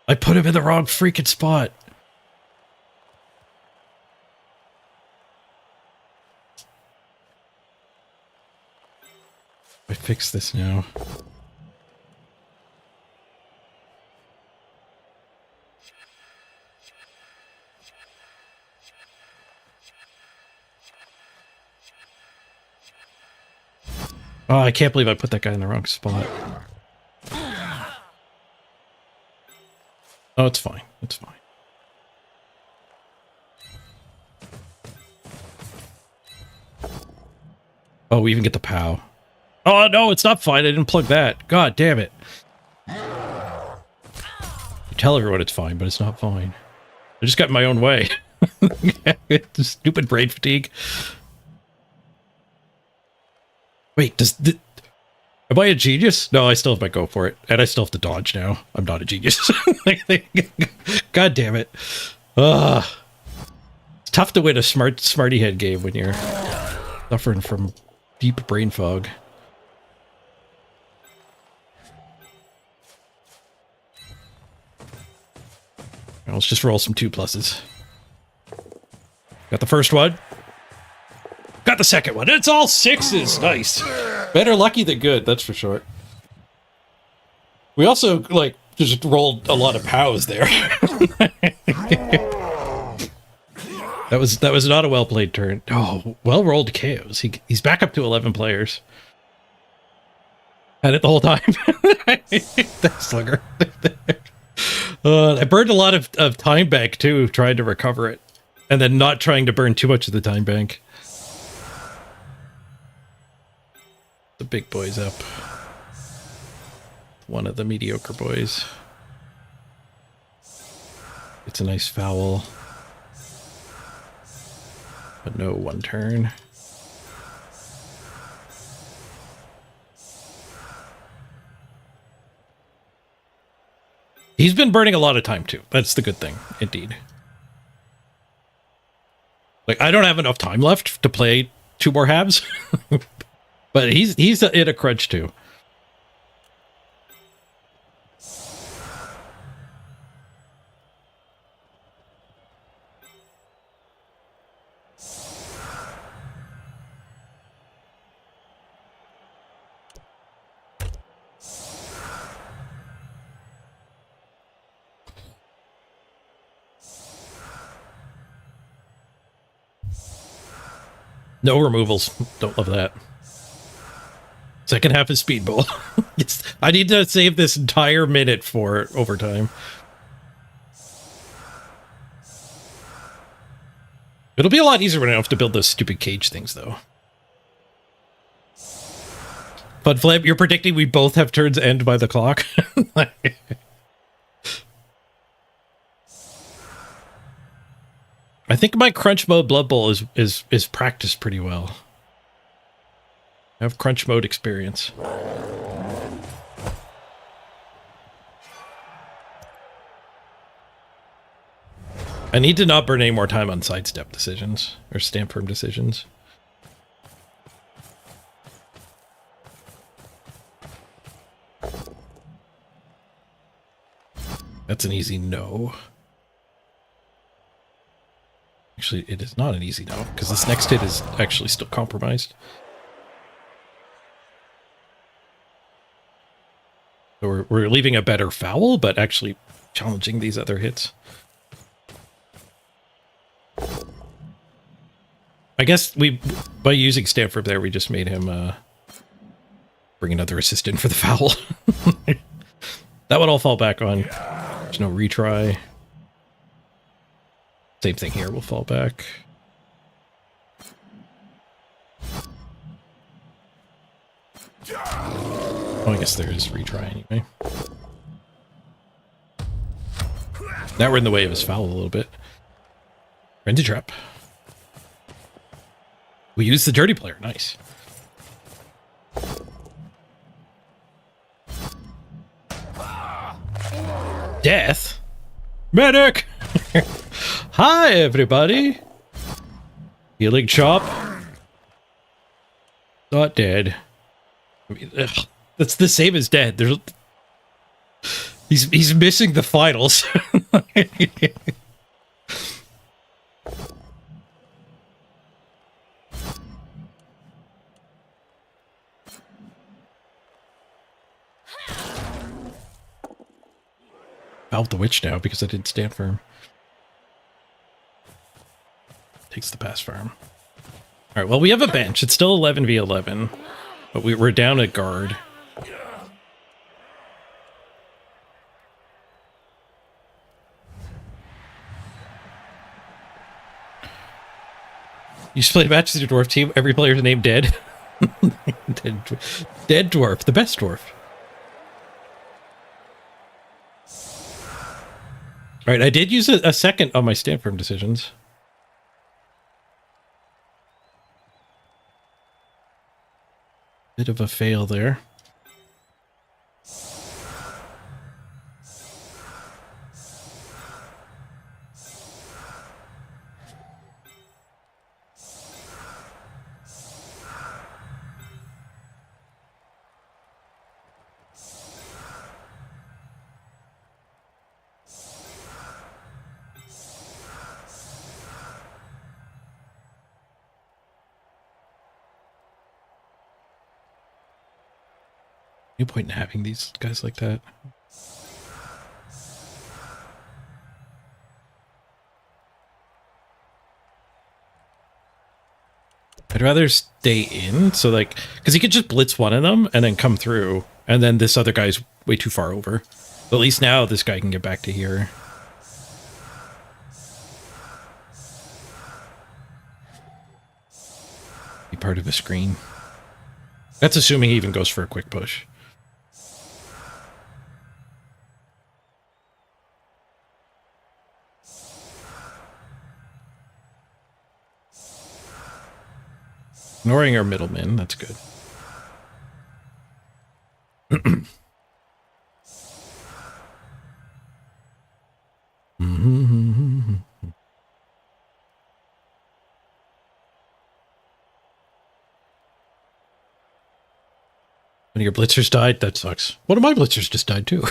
I put him in the wrong freaking spot. I fix this now. Oh, I can't believe I put that guy in the wrong spot. Oh, it's fine. It's fine. Oh, we even get the POW. Oh, no, it's not fine. I didn't plug that. God damn it. You tell everyone it's fine, but it's not fine. I just got in my own way. Stupid brain fatigue. Wait, am I a genius? No, I still have my go for it. And I still have to dodge now. I'm not a genius. God damn it. It's tough to win a smarty head game when you're Suffering from deep brain fog. Let's just roll some 2+. Got the first one. Got the second one. It's all 6s. Nice. Better lucky than good, that's for sure. We also, like, just rolled a lot of POWs there. That was not a well-played turn. Oh, well-rolled KOs. He's back up to 11 players. Had it the whole time. That slugger. I burned a lot of time bank, too, trying to recover it. And then not trying to burn too much of the time bank. The big boy's up. One of the mediocre boys. It's a nice foul. But no one turn. He's been burning a lot of time, too. That's the good thing, indeed. Like, I don't have enough time left to play 2 more halves. But he's in a crunch, too. No removals. Don't love that. Second half is speedball. Yes, I need to save this entire minute for overtime. It'll be a lot easier when I don't have to build those stupid cage things, though. But Flame, you're predicting we both have turns end by the clock? I think my crunch mode Blood Bowl is practiced pretty well. I have crunch mode experience. I need to not burn any more time on sidestep decisions or stand firm decisions. That's an easy no. Actually, it is not an easy no, because this next hit is actually still compromised. So we're leaving a better foul, but actually challenging these other hits. I guess by using Stanford there, we just made him bring another assistant for the foul. That would all fall back on. There's no retry. Same thing here, we'll fall back. Oh, I guess there is retry anyway. Now we're in the way of his foul a little bit. Frenzy trap. We used the dirty player, nice. Death? Medic! Hi, everybody! Healing chop. Not dead. I mean, ugh, that's the same as dead. There's... He's missing the finals. Out the witch now because I didn't stand firm. Takes the pass farm. All right, well, we have a bench. It's still 11v11, but we're down a guard. You just play matches with your dwarf team. Every player's named Dead. Dead dwarf, the best dwarf. All right, I did use a second on my stand firm decisions. Bit of a fail there. No point in having these guys like that. I'd rather stay in, so like, because he could just blitz one of them and then come through, and then this other guy's way too far over. But at least now this guy can get back to here. Be part of the screen. That's assuming he even goes for a quick push. Ignoring our middleman, that's good. One of your blitzers died? That sucks. One of my blitzers just died too.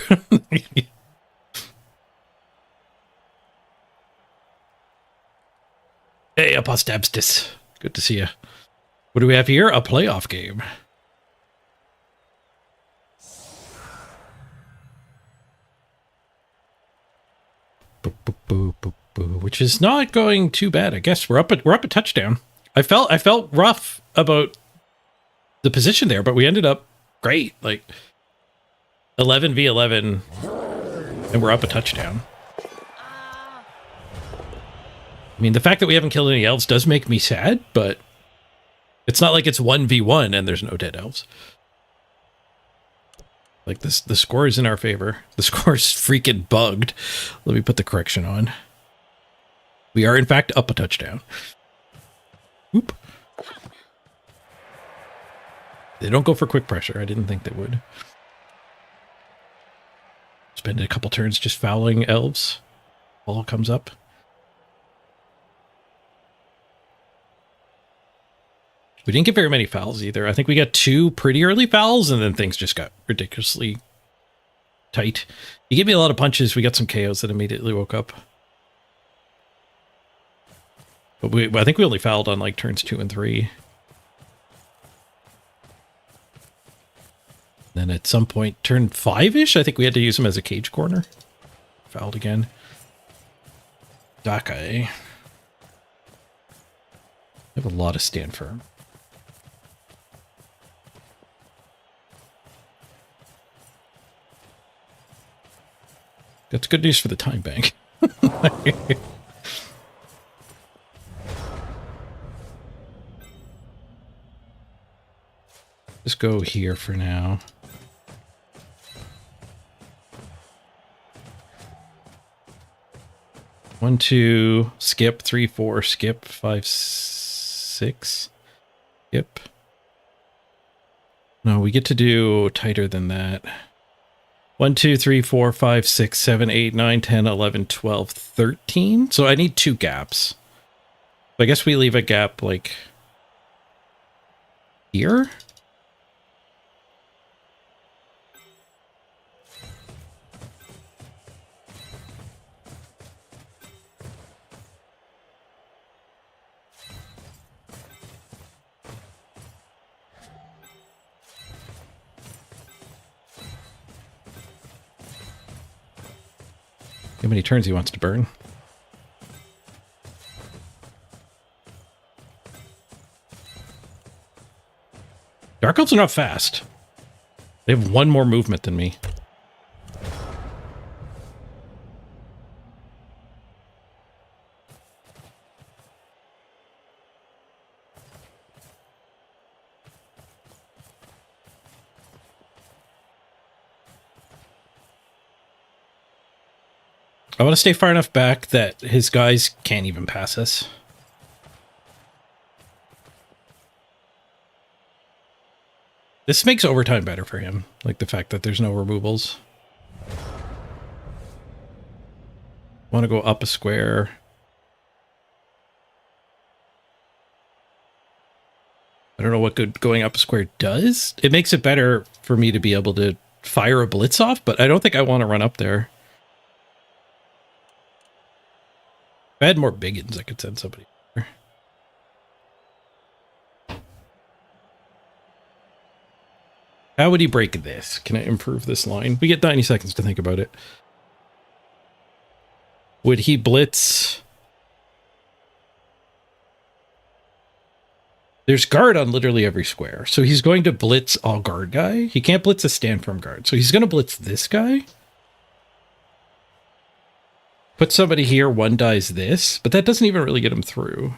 Hey, Apostabstis. Good to see you. What do we have here? A playoff game. Which is not going too bad. I guess we're up a touchdown. I felt rough about the position there, but we ended up great. Like 11v11, and we're up a touchdown. I mean, the fact that we haven't killed any elves does make me sad, but it's not like it's 1v1 and there's no dead elves. Like this, the score is in our favor. The score is freaking bugged. Let me put the correction on. We are in fact up a touchdown. Oop. They don't go for quick pressure. I didn't think they would. Spend a couple turns just fouling elves. Ball comes up. We didn't get very many fouls either. I think we got 2 pretty early fouls, and then things just got ridiculously tight. He gave me a lot of punches. We got some KOs that immediately woke up. But I think we only fouled on like turns 2 and 3. Then at some point, turn 5-ish, I think we had to use him as a cage corner. Fouled again. Daka. I have a lot of stand firm. That's good news for the time bank. Just go here for now. One, two, skip, 3, 4, skip, 5, 6, skip. No, we get to do tighter than that. 1, 2, 3, 4, 5, 6, 7, 8, 9, 10, 11, 12, 13. So I need 2 gaps. I guess we leave a gap like here. How many turns he wants to burn? Dark Elves are not fast. They have 1 more movement than me. I want to stay far enough back that his guys can't even pass us. This makes overtime better for him, like the fact that there's no removals. Want to go up a square. I don't know what good going up a square does. It makes it better for me to be able to fire a blitz off, but I don't think I want to run up there. If I had more biggins, I could send somebody there. How would he break this? Can I improve this line? We get 90 seconds to think about it. Would he blitz? There's guard on literally every square. So he's going to blitz all guard guy. He can't blitz a stand firm guard. So he's going to blitz this guy. Put somebody here, one dies this. But that doesn't even really get him through.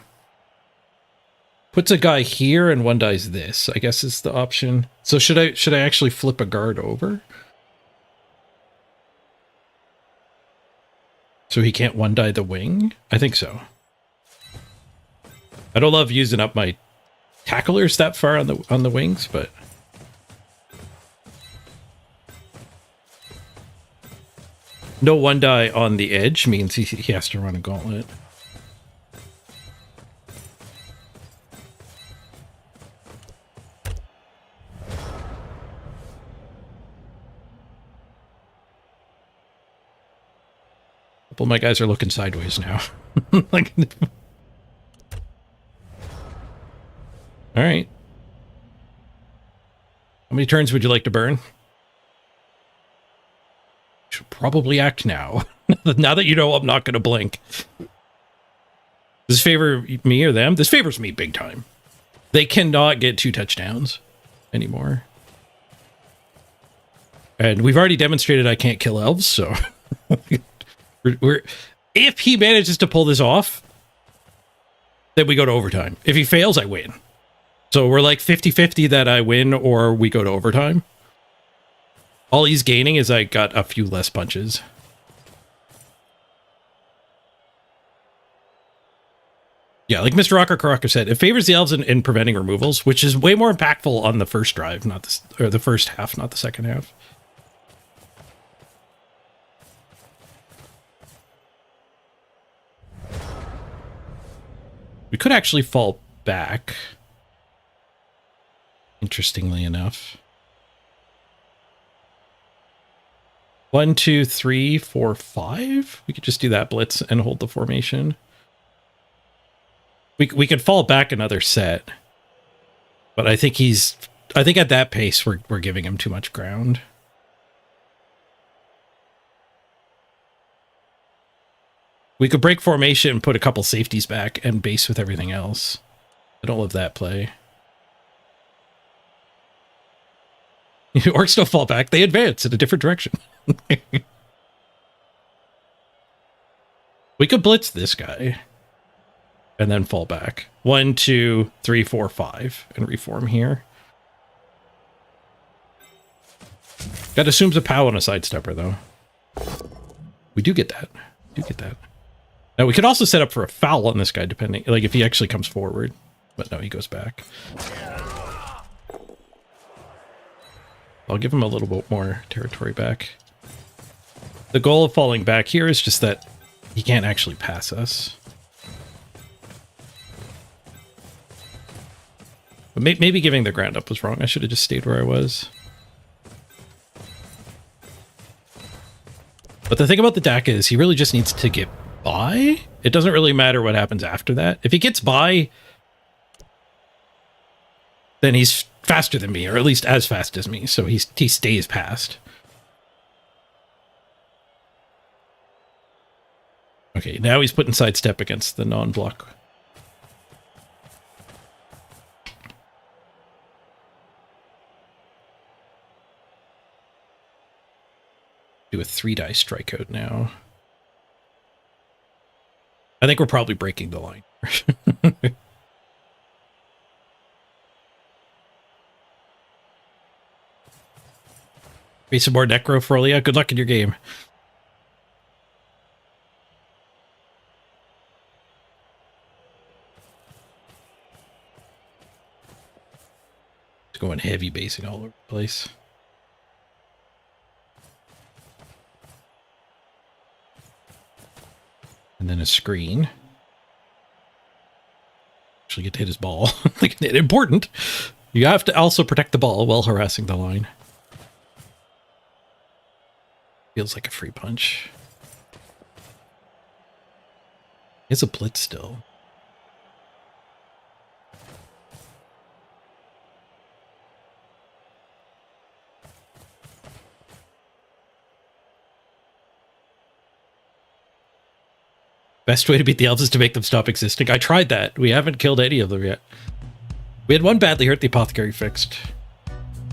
Puts a guy here and one dies this, I guess is the option. So should I actually flip a guard over? So he can't one die the wing? I think so. I don't love using up my tacklers that far on the wings, but no one die on the edge means he has to run a gauntlet. Couple of my guys are looking sideways now. Like, all right. How many turns would you like to burn? Should probably act now. Now that you know I'm not going to blink. Does this favor me or them? This favors me big time. They cannot get 2 touchdowns anymore. And we've already demonstrated I can't kill elves, so... if he manages to pull this off, then we go to overtime. If he fails, I win. So we're like 50-50 that I win or we go to overtime. All he's gaining is I got a few less punches. Yeah, like Mr. Rocker said, it favors the elves in preventing removals, which is way more impactful on the first drive, not the first half, not the second half. We could actually fall back. Interestingly enough. 1, 2, 3, 4, 5. We could just do that blitz and hold the formation. We could fall back another set. But I think at that pace we're giving him too much ground. We could break formation and put a couple safeties back and base with everything else. I don't love that play. Orcs don't fall back. They advance in a different direction. We could blitz this guy. And then fall back. 1, 2, 3, 4, 5. And reform here. That assumes a POW on a sidestepper, though. We do get that. Now, we could also set up for a foul on this guy, depending... Like, if he actually comes forward. But no, he goes back. I'll give him a little bit more territory back. The goal of falling back here is just that he can't actually pass us. But maybe giving the ground up was wrong. I should have just stayed where I was. But the thing about the DAC is he really just needs to get by. It doesn't really matter what happens after that. If he gets by, then he's faster than me, or at least as fast as me, so he stays past. Okay, now he's putting sidestep against the non-block. Do a 3-die strikeout now. I think we're probably breaking the line. Be some more necro for Olia. Good luck in your game. It's going heavy basing all over the place. And then a screen. Actually get to hit his ball. Like, important. You have to also protect the ball while harassing the line. Feels like a free punch. It's a blitz still. Best way to beat the elves is to make them stop existing. I tried that. We haven't killed any of them yet. We had one badly hurt, the apothecary fixed.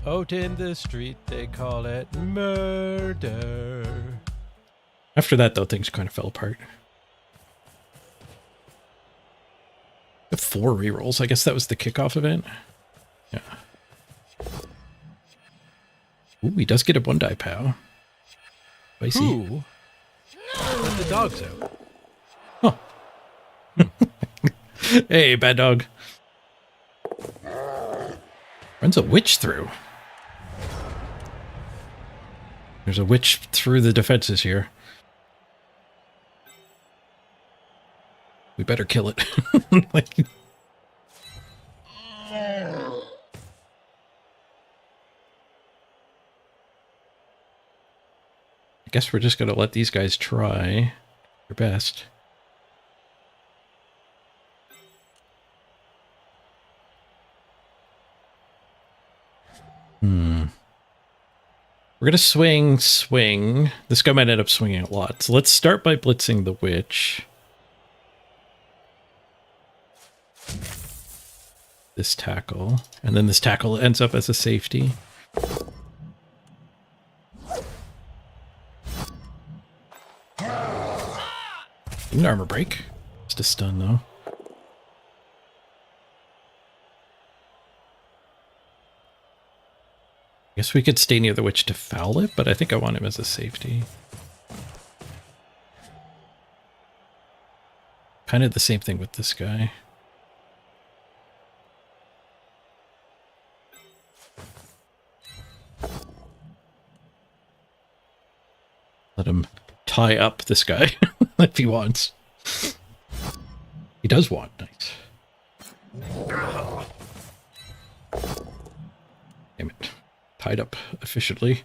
Out in the street, they call it murder. After that, though, things kind of fell apart. 4 rerolls. I guess that was the kickoff event. Yeah. Ooh, he does get a 1-die POW. Spicy. Ooh. Let the dogs out. Huh. Hey, bad dog. Runs a witch through. There's a witch through the defenses here. We better kill it. Like, I guess we're just going to let these guys try their best. We're going to swing. This guy might end up swinging a lot. So let's start by blitzing the witch. This tackle. And then this tackle ends up as a safety. An armor break. Just a stun, though. I guess we could stay near the witch to foul it, but I think I want him as a safety. Kind of the same thing with this guy. Let him tie up this guy if he wants. He does want. Nice. Damn it. Tied up efficiently.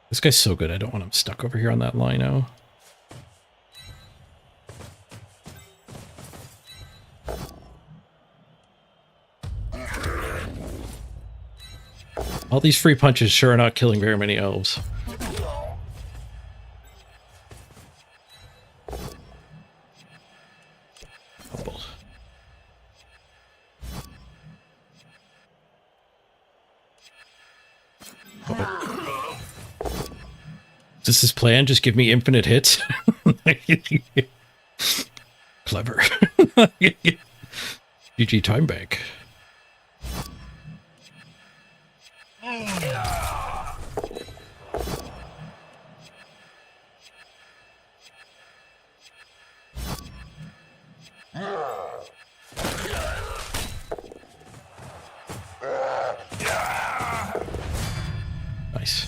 This guy's so good, I don't want him stuck over here on that lino. All these free punches sure are not killing very many elves. Couple. Oh. Is this his plan? Just give me infinite hits? Clever. GG time bank. Nice.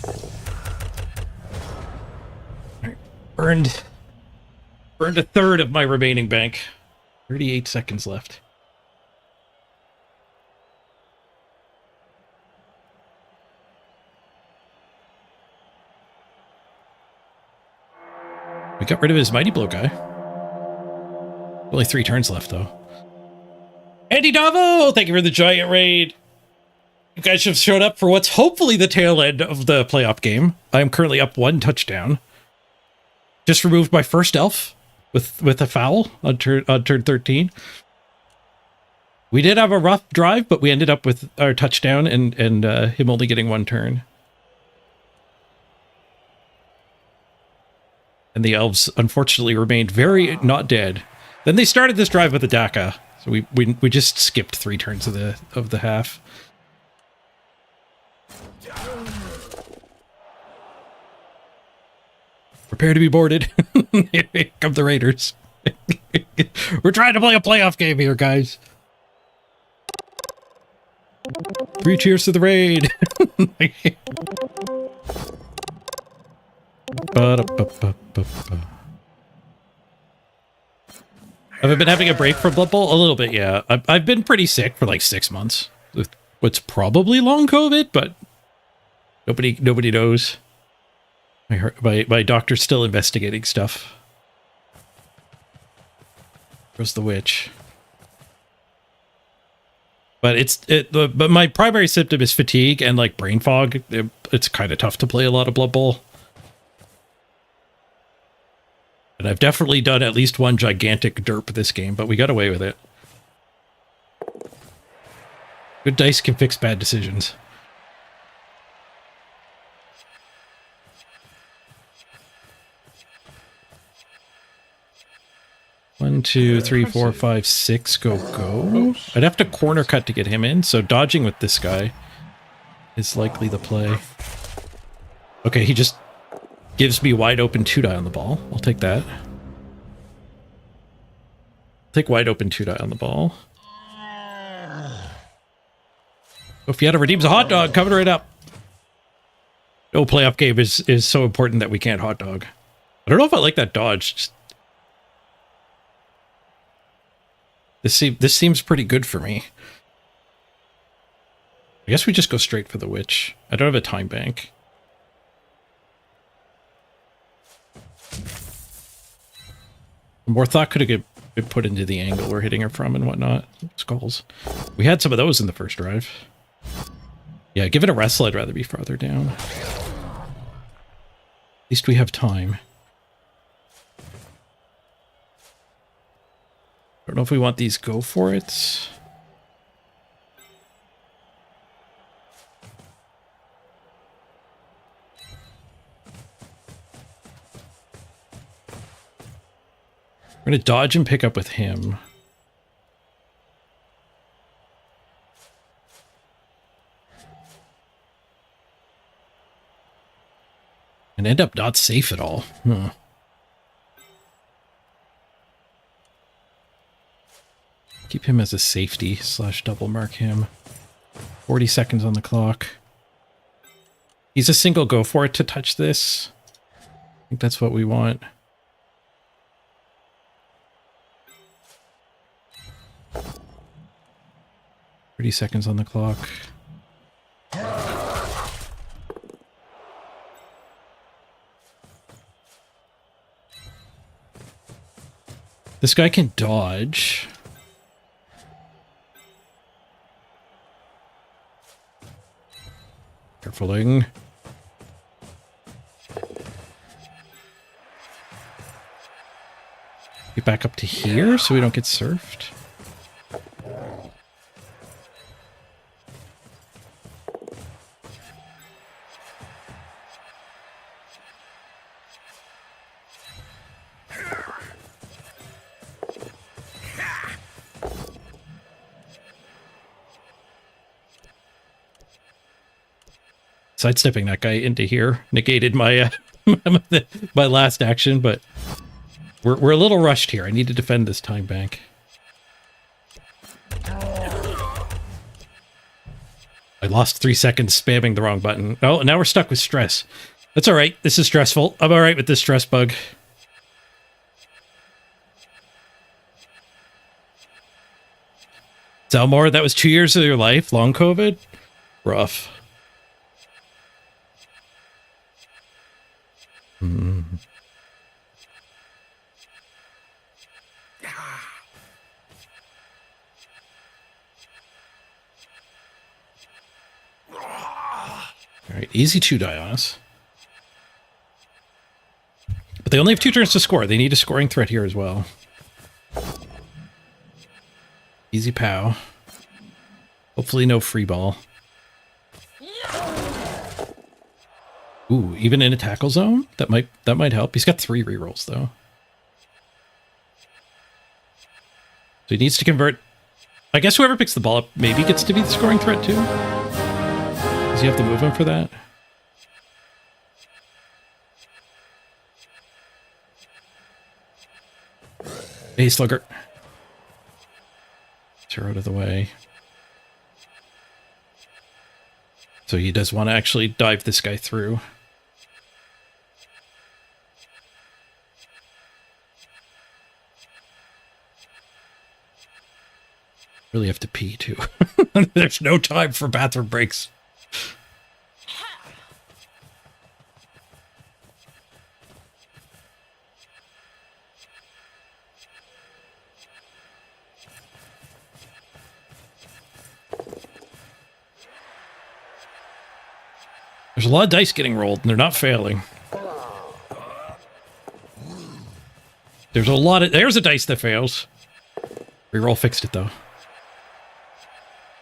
Burned a third of my remaining bank. 38 seconds left. We got rid of his Mighty Blow guy. Only 3 turns left, though. Andy Davo, thank you for the giant raid. You guys have showed up for what's hopefully the tail end of the playoff game. I am currently up 1 touchdown. Just removed my first elf with a foul on turn 13. We did have a rough drive, but we ended up with our touchdown and him only getting 1 turn. And the elves unfortunately remained very not dead. Then they started this drive with a Daka, so we just skipped 3 turns of the half. Prepare to be boarded. Here come the Raiders. We're trying to play a playoff game here, guys. 3 cheers to the raid. Have I been having a break from Blood Bowl? A little bit, yeah. I've been pretty sick for like 6 months with what's probably long COVID, but nobody knows. My doctor's still investigating stuff. Goes the witch. But but my primary symptom is fatigue and like brain fog. It's kind of tough to play a lot of Blood Bowl. And I've definitely done at least one gigantic derp this game, but we got away with it. Good dice can fix bad decisions. One, two, three, four, five, six. Go, go. I'd have to corner cut to get him in, so dodging with this guy is likely the play. Okay, he just gives me wide open 2-die on the ball. I'll take that. Take wide open 2-die on the ball. Oh, Fietta redeems a hot dog. Coming right up. No playoff game is so important that we can't hot dog. I don't know if I like that dodge. Just, this seems pretty good for me. I guess we just go straight for the witch. I don't have a time bank. More thought could have been put into the angle we're hitting her from and whatnot. Skulls. We had some of those in the first drive. Yeah, given a wrestle, I'd rather be farther down. At least we have time. Don't know if we want these go for it. We're going to dodge and pick up with him. And end up not safe at all. Huh. Keep him as a safety / double mark him. 40 seconds on the clock. He's a single go for it to touch this. I think that's what we want. Seconds on the clock. This guy can dodge. Carefuling. Get back up to here so we don't get surfed. Sidestepping that guy into here negated my my last action, but we're a little rushed here. I need to defend this time bank. I lost 3 seconds spamming the wrong button. Oh, now we're stuck with stress. That's all right. This is stressful. I'm all right with this stress bug. Zelmore, that was 2 years of your life. Long COVID. Rough. Alright, easy 2-die on us. But they only have 2 turns to score. They need a scoring threat here as well. Easy pow. Hopefully no free ball. Ooh, even in a tackle zone? That might help. He's got 3 rerolls though. So he needs to convert. I guess whoever picks the ball up maybe gets to be the scoring threat too. Does he have the movement for that? Hey, Slugger. Tear out of the way. So he does want to actually dive this guy through. Really have to pee too. There's no time for bathroom breaks. There's a lot of dice getting rolled, and they're not failing. There's a lot of... There's a dice that fails. Reroll fixed it, though.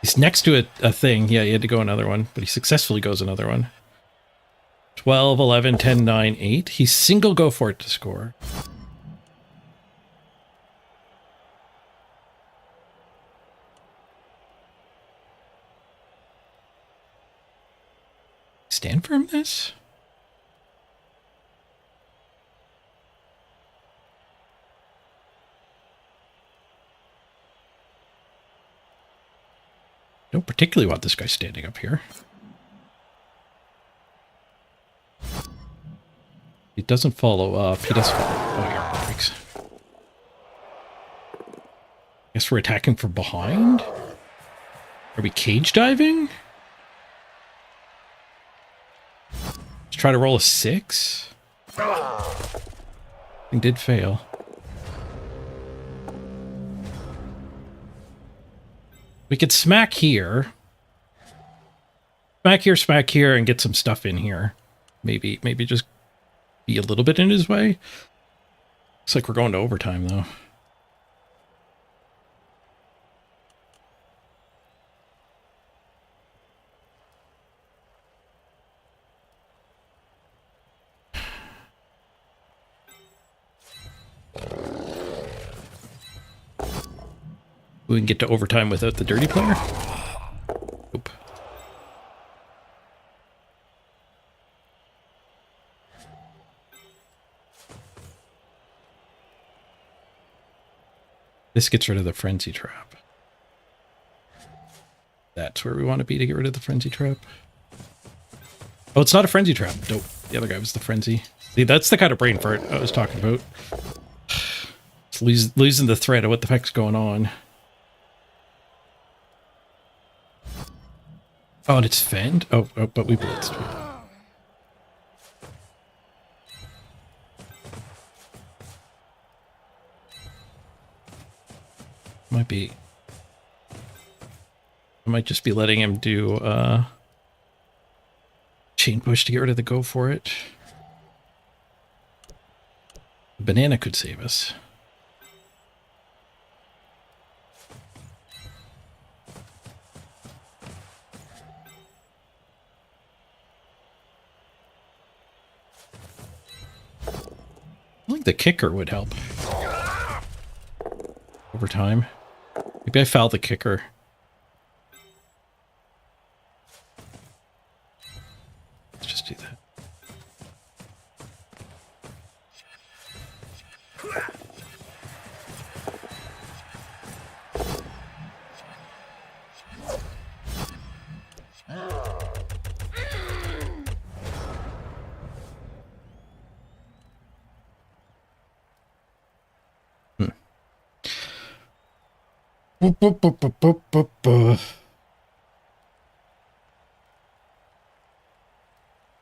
He's next to a thing. Yeah, he had to go another one, but he successfully goes another one. 12, 11, 10, 9, 8. He's single go for it to score. Stand firm this? Don't particularly want this guy standing up here. He doesn't follow up. He does follow up. Oh, here, breaks. Guess we're attacking from behind? Are we cage diving? Let's try to roll a 6. Thing did fail. We could smack here. Smack here, and get some stuff in here. Maybe just be a little bit in his way. Looks like we're going to overtime, though. We can get to overtime without the dirty player? Nope. This gets rid of the frenzy trap. That's where we want to be to get rid of the frenzy trap. Oh, it's not a frenzy trap. Nope. The other guy was the frenzy. See, that's the kind of brain fart I was talking about. It's losing the thread of what the heck's going on. Oh, and it's fend? Oh, but we blitzed. Might be... I might just be letting him do, chain push to get rid of the go for it. The banana could save us. I think the kicker would help. Over time. Maybe I foul the kicker. Let's just do that.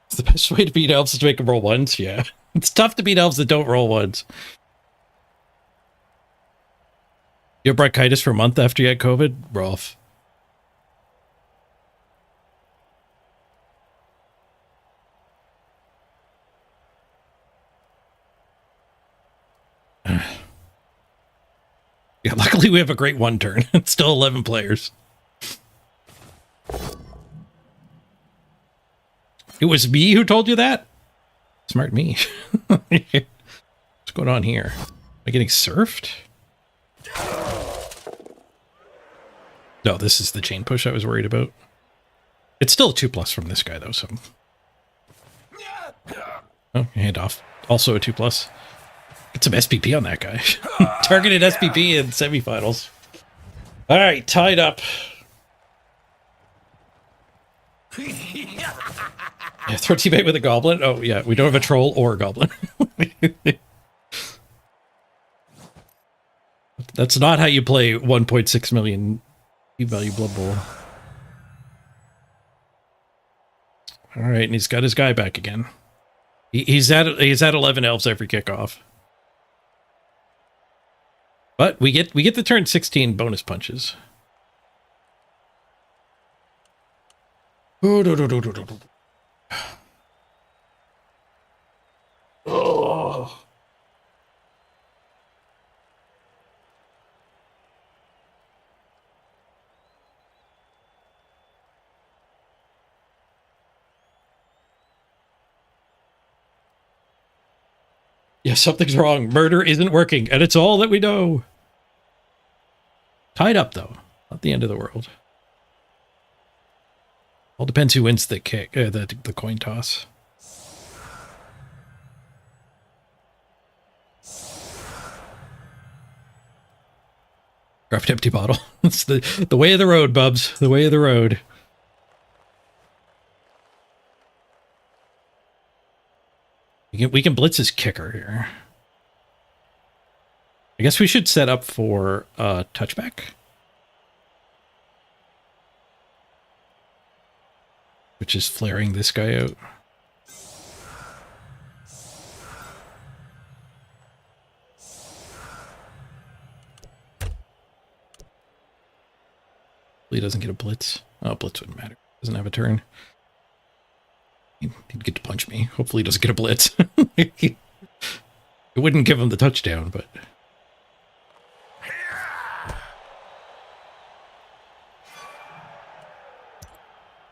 It's the best way to beat elves is to make them roll ones. Yeah, it's tough to beat elves that don't roll ones. You have bronchitis for a month after you had COVID? Rough. Yeah, luckily we have a great one turn. It's still 11 players. It was me who told you that? Smart me. What's going on here? Am I getting surfed? No, this is the chain push I was worried about. It's still a 2+ from this guy, though, so... Oh, hand off. Also a 2+. Get some SPP on that guy. Targeted SPP in semifinals. All right, tied up. Yeah, throw teammate with a goblin. Oh, yeah, we don't have a troll or a goblin. That's not how you play 1.6 million value Blood Bowl. All right, and he's got his guy back again. He's at 11 elves every kickoff. But we get the turn 16 bonus punches. Oh. Yeah, something's wrong. Murder isn't working, and it's all that we know. Tied up, though. Not the end of the world. All depends who wins the kick, the coin toss. Grab an empty bottle. It's the way of the road, bubs. The way of the road. We can blitz his kicker here. I guess we should set up for touchback. Which is flaring this guy out. He doesn't get a blitz. Oh, blitz wouldn't matter. Doesn't have a turn. He'd get to punch me. Hopefully he doesn't get a blitz. It wouldn't give him the touchdown, but...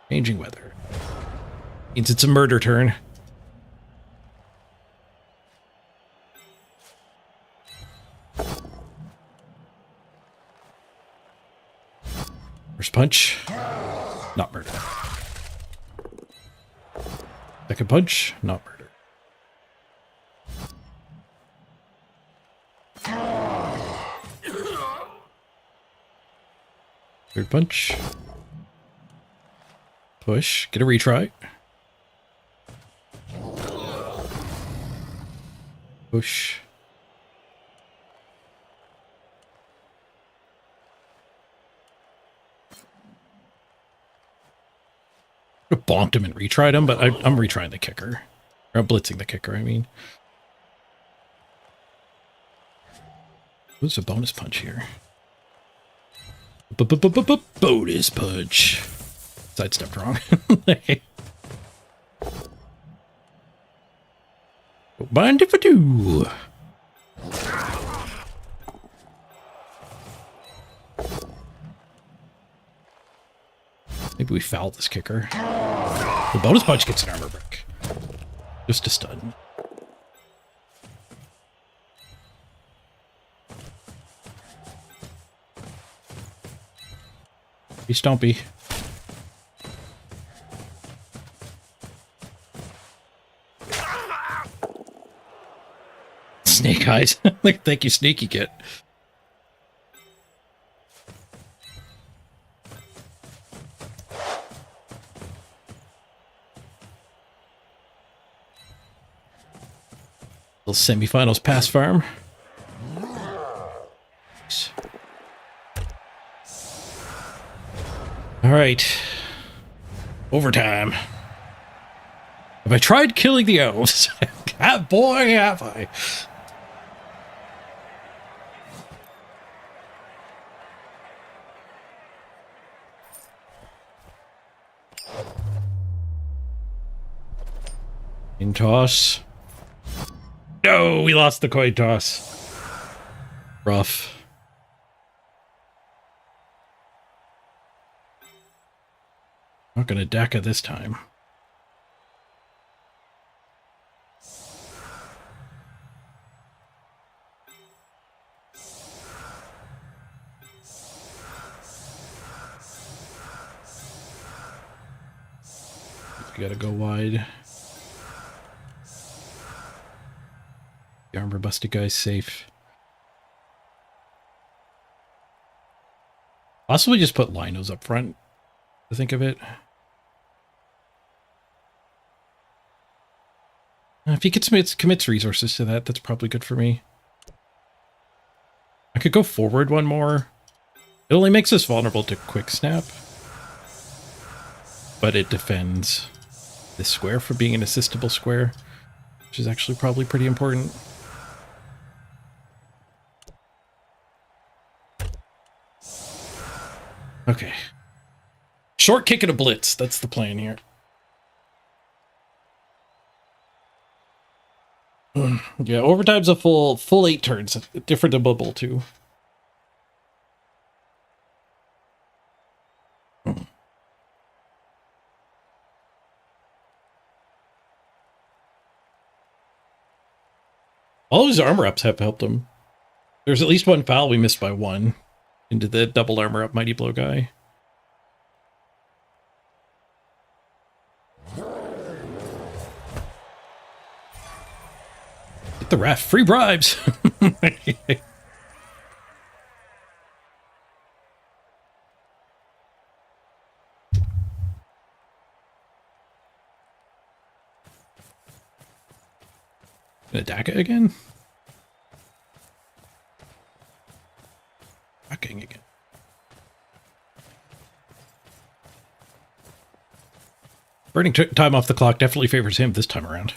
Changing weather. Means it's a murder turn. First punch. Not murder. Second punch. Not murder. Third punch. Push. Get a retry. Push. I bonked him and retried him, but I'm retrying the kicker. Or I'm blitzing the kicker, I mean. What's a bonus punch here? Bonus punch. Sidestepped wrong. Mind if I do? Maybe we foul this kicker. The bonus punch gets an armor break. Just a stun. Be stompy. Snake eyes. Thank you, Sneaky Kit. Little semifinals pass farm. Nice. All right. Overtime. Have I tried killing the elves? Boy, have I. Coin toss. No, we lost the coin toss. Rough. Not gonna DACA this time. We gotta go wide. The armor busted guy's safe. Possibly just put linos up front, to think of it. If he commits resources to that, that's probably good for me. I could go forward one more. It only makes us vulnerable to quick snap. But it defends this square from being an assistable square, which is actually probably pretty important. Okay. Short kick and a blitz. That's the plan here. Yeah, overtime's a full 8 turns. Different than Bubble 2. All his armor ups have helped him. There's at least one foul we missed by 1 into the double armor up Mighty Blow guy. Get the ref. Free bribes! Gonna attack it again? Attacking again. Burning time off the clock definitely favors him this time around.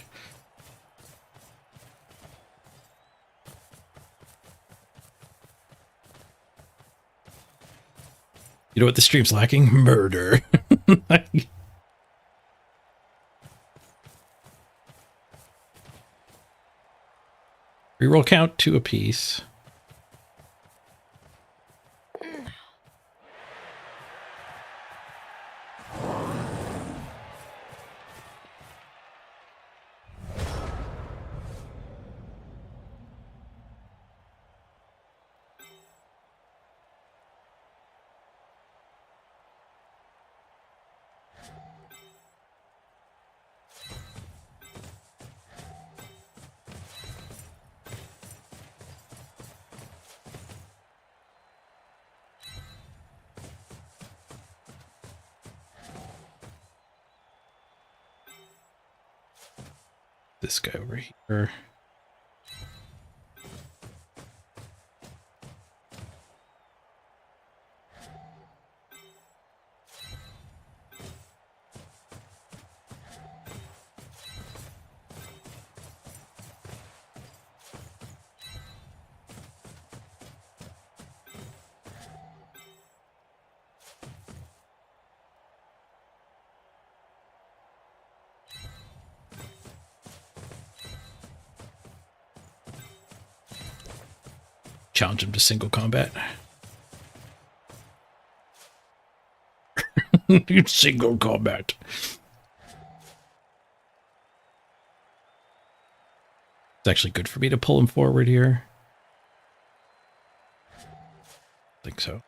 You know what the stream's lacking? Murder. Reroll count 2 apiece. This guy over here. Challenge him to single combat. Single combat. It's actually good for me to pull him forward here. I think so.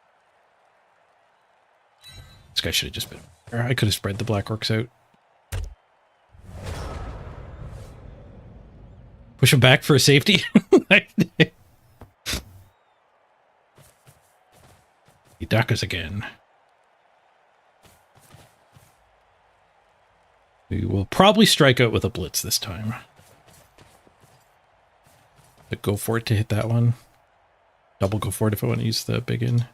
This guy should have just been... Or I could have spread the Black Orcs out. Push him back for a safety. He ducks again. We will probably strike out with a blitz this time. But go for it to hit that one. Double go for it if I want to use the big in.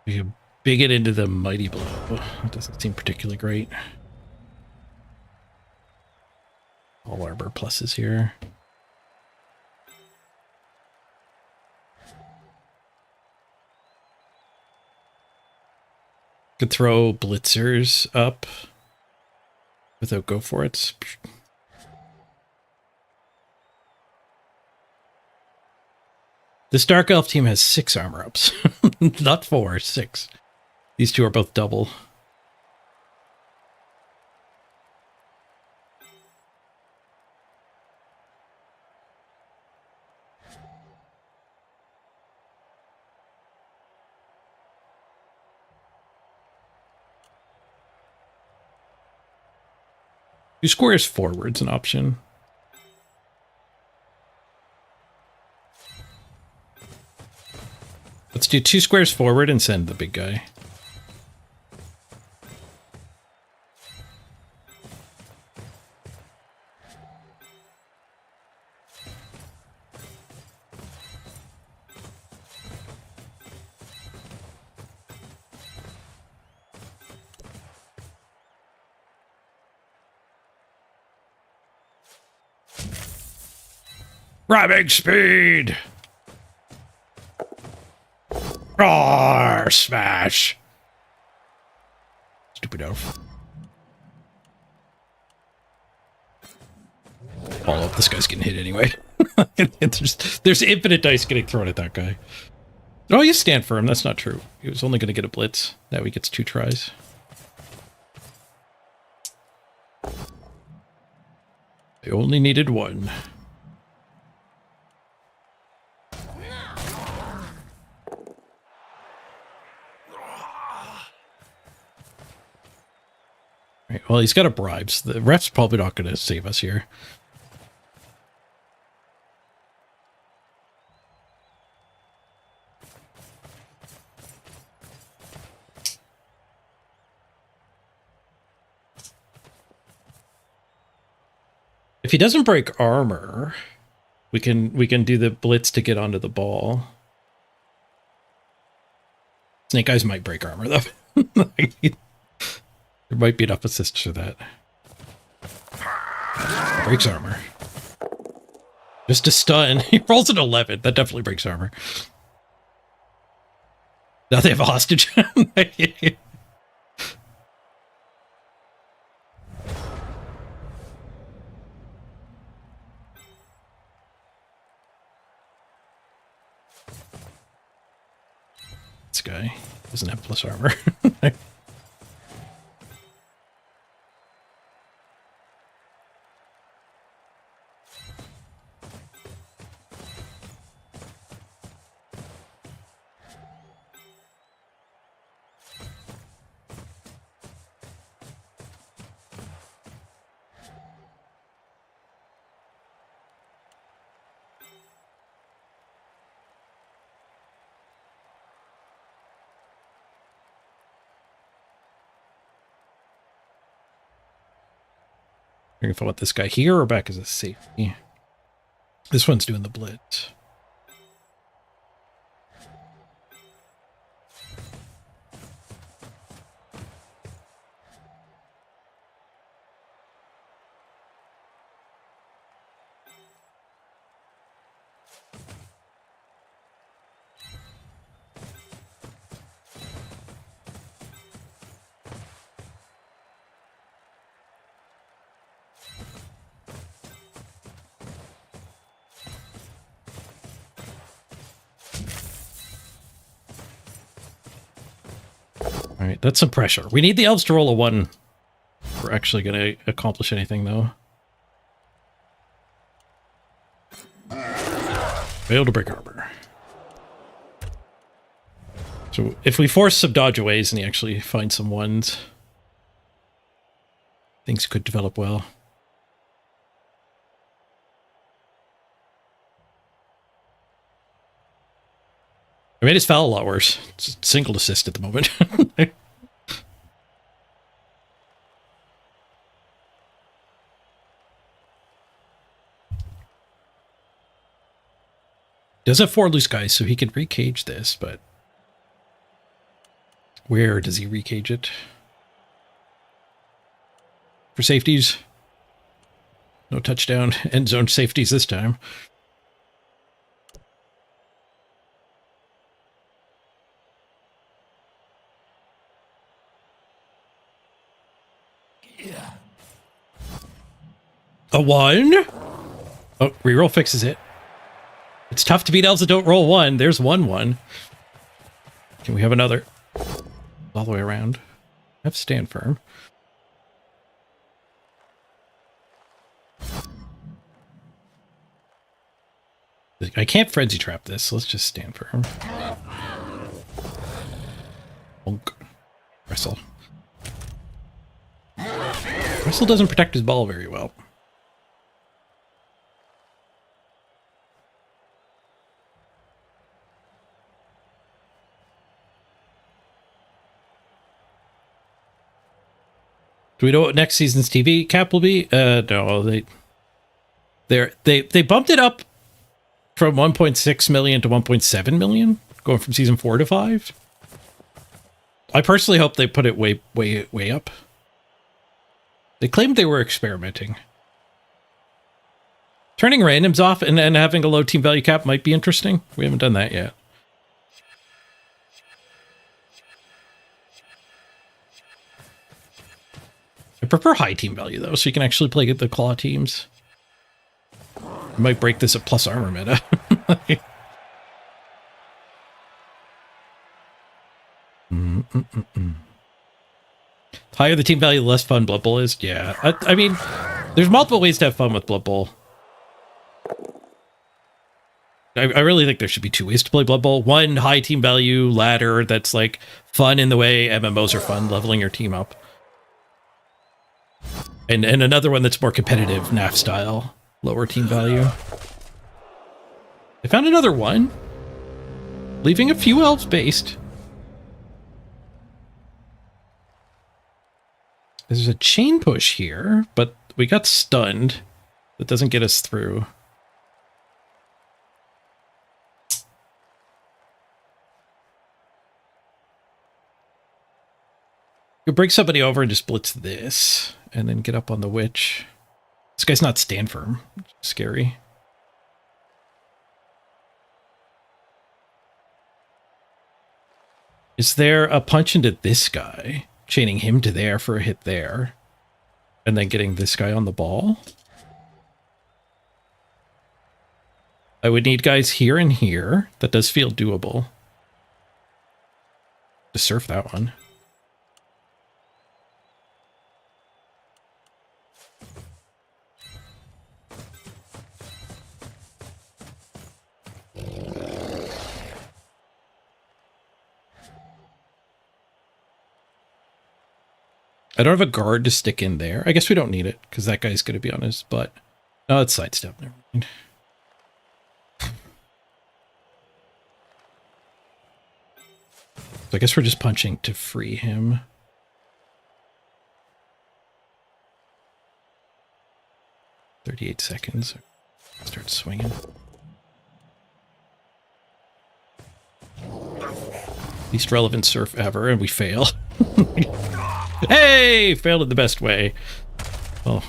We can big it into the Mighty Blow. That doesn't seem particularly great. All arbor pluses here. Could throw blitzers up without go for it. This Dark Elf team has 6 armor ups. Not 4, 6. These two are both double. Two squares forward's an option. Let's do 2 squares forward and send the big guy. Ramming speed! Roar! Smash! Stupid elf. Follow up, this guy's getting hit anyway. there's infinite dice getting thrown at that guy. Oh, you stand firm. That's not true. He was only going to get a blitz. Now he gets 2 tries. I only needed 1. Right, well, he's got a bribes. The ref's probably not going to save us here. If he doesn't break armor, we can do the blitz to get onto the ball. Snake Eyes might break armor though. There might be enough assists for that. Breaks armor. Just a stun. He rolls an 11. That definitely breaks armor. Now they have a hostage. This guy doesn't have plus armor. If I want this guy here or back as a safety. This one's doing the blitz. All right, that's some pressure. We need the elves to roll a 1. We're actually going to accomplish anything, though. Fail to break armor. So if we force some dodgeaways and he actually finds some 1s, things could develop well. I made his foul a lot worse. It's a single assist at the moment. Does have 4 loose guys, so he can recage this, but where does he recage it? For safeties? No touchdown. End zone safeties this time. A 1? Oh, reroll fixes it. It's tough to beat elves that don't roll 1. There's 1-1. Can we have another? All the way around. I have to stand firm. I can't frenzy trap this, so let's just stand firm. Bonk. Wrestle. Wrestle doesn't protect his ball very well. Do we know what next season's TV cap will be? No, they bumped it up from 1.6 million to 1.7 million, going from season 4 to 5. I personally hope they put it way up. They claimed they were experimenting. Turning randoms off and having a low team value cap might be interesting. We haven't done that yet. I prefer high team value, though, so you can actually play the claw teams. You might break this at plus armor meta. Higher the team value, the less fun Blood Bowl is. Yeah, I mean, there's multiple ways to have fun with Blood Bowl. I really think there should be two ways to play Blood Bowl. One, high team value ladder that's like fun in the way MMOs are fun, leveling your team up. And another one that's more competitive, NAF style, lower team value. I found another one, leaving a few elves based. There's a chain push here, but we got stunned. That doesn't get us through. You break somebody over and just blitz this, and then get up on the witch. This guy's not stand firm. Scary. Is there a punch into this guy, chaining him to there for a hit there, and then getting this guy on the ball? I would need guys here and here. That does feel doable. To surf that one. I don't have a guard to stick in there. I guess we don't need it, because that guy's going to be on his butt. Oh, it's sidestep. Never mind. So I guess we're just punching to free him. "38 seconds. Start swinging. Least relevant surf ever, and we fail. Hey! Failed in the best way. Oh.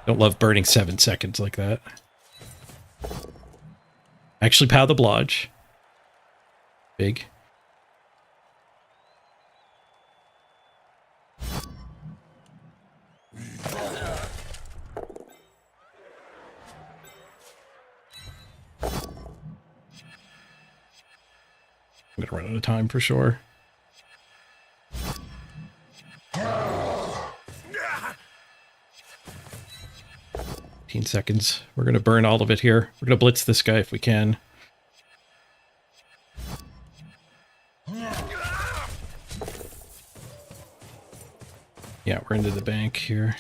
Don't love burning 7 seconds like that. Actually, pow the blodge. Big. I'm gonna run out of time for sure. 15 seconds. We're gonna burn all of it here. We're gonna blitz this guy if we can. Yeah, we're into the bank here.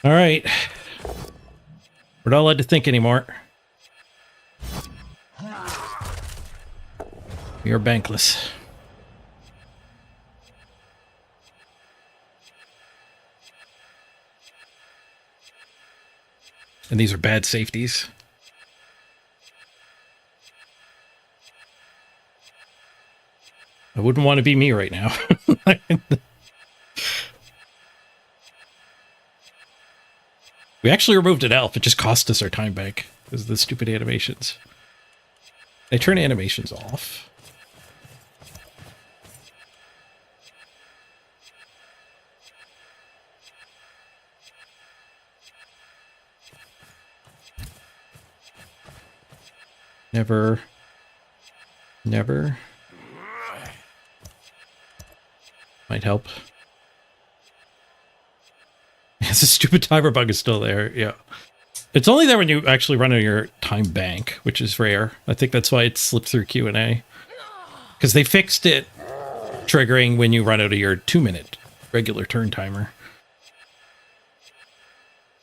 All right. We're not allowed to think anymore. We are bankless. And these are bad safeties. I wouldn't want to be me right now. We actually removed an elf. It just cost us our time bank because of the stupid animations. I turn animations off. Never. Never. Might help. Yes, the stupid timer bug is still there. Yeah. It's only there when you actually run on your time bank, which is rare. I think that's why it slipped through Q&A. Because they fixed it triggering when you run out of your 2-minute regular turn timer.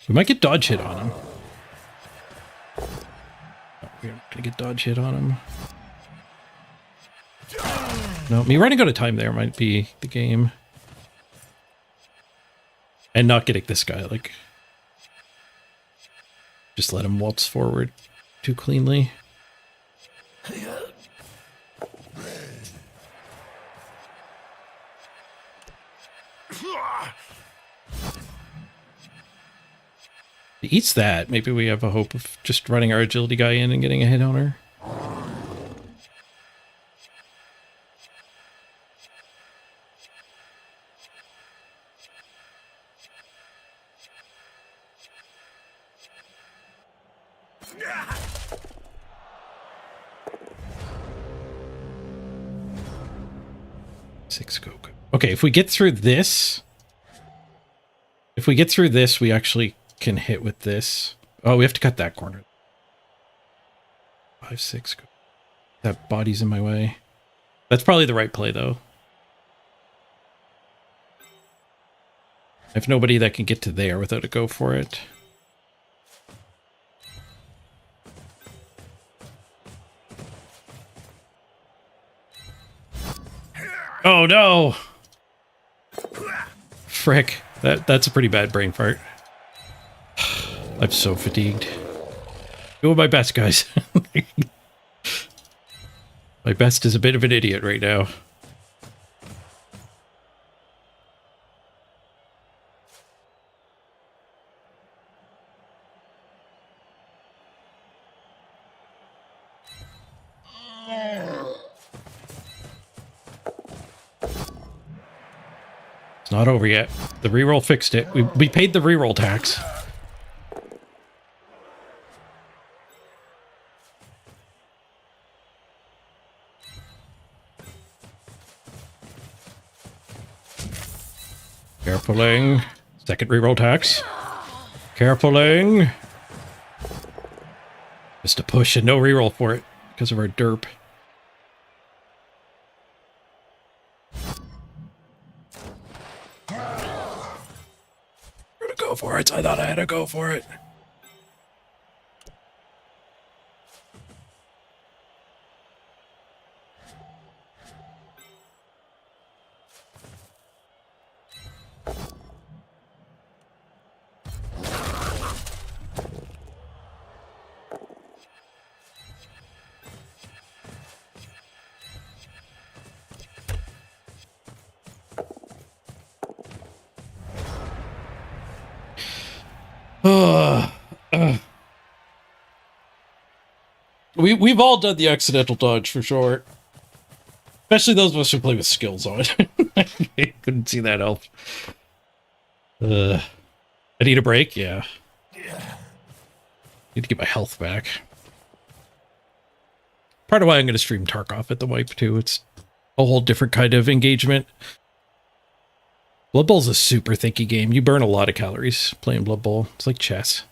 We might get dodge hit on him. Oh, we're not going to get dodge hit on him. No, me running out of time there might be the game. And not getting this guy, like... Just let him waltz forward too cleanly. If he eats that, maybe we have a hope of just running our agility guy in and getting a hit on her. Six go. Okay, if we get through this, we actually can hit with this. Oh, we have to cut that corner. 5, 6 go. That body's in my way. That's probably the right play, though. I have nobody that can get to there without a go for it. Oh no! Frick. That's a pretty bad brain fart. I'm so fatigued. Doing my best, guys. My best is a bit of an idiot right now. It's not over yet. The reroll fixed it. We paid the reroll tax. Carefuling. Second reroll tax. Carefuling. Just a push and no reroll for it because of our derp. Go for it. I thought I had to go for it. We've all done the accidental dodge for sure. Especially those of us who play with skills on. I couldn't see that elf. I need a break? Yeah. Need to get my health back. Part of why I'm going to stream Tarkov at the wipe too. It's a whole different kind of engagement. Blood Bowl's a super thinky game. You burn a lot of calories playing Blood Bowl. It's like chess.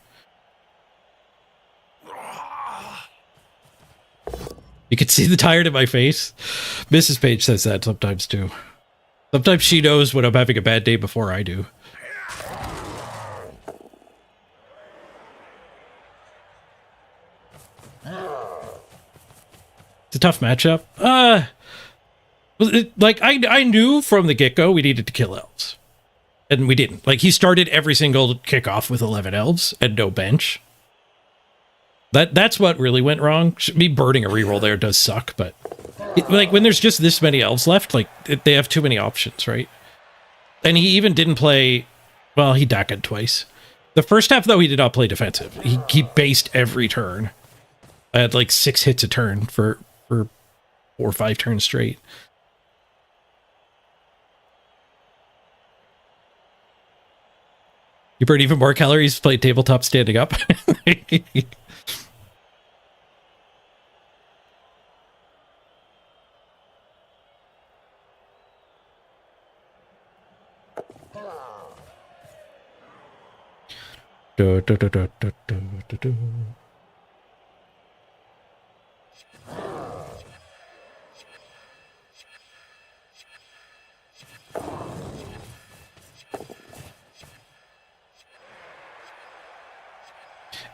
You can see the tired in my face. Mrs. Page says that sometimes too. Sometimes she knows when I'm having a bad day before I do. It's a tough matchup. Like I knew from the get-go we needed to kill elves. And we didn't. Like he started every single kickoff with 11 elves and no bench. That's what really went wrong. Me burning a reroll there does suck, but like when there's just this many elves left, like they have too many options, right? And he even didn't play. Well, he DACa'd twice. The first half though, he did not play defensive. He based every turn. I had like 6 hits a turn for 4 or 5 turns straight. You burn even more calories playing tabletop standing up.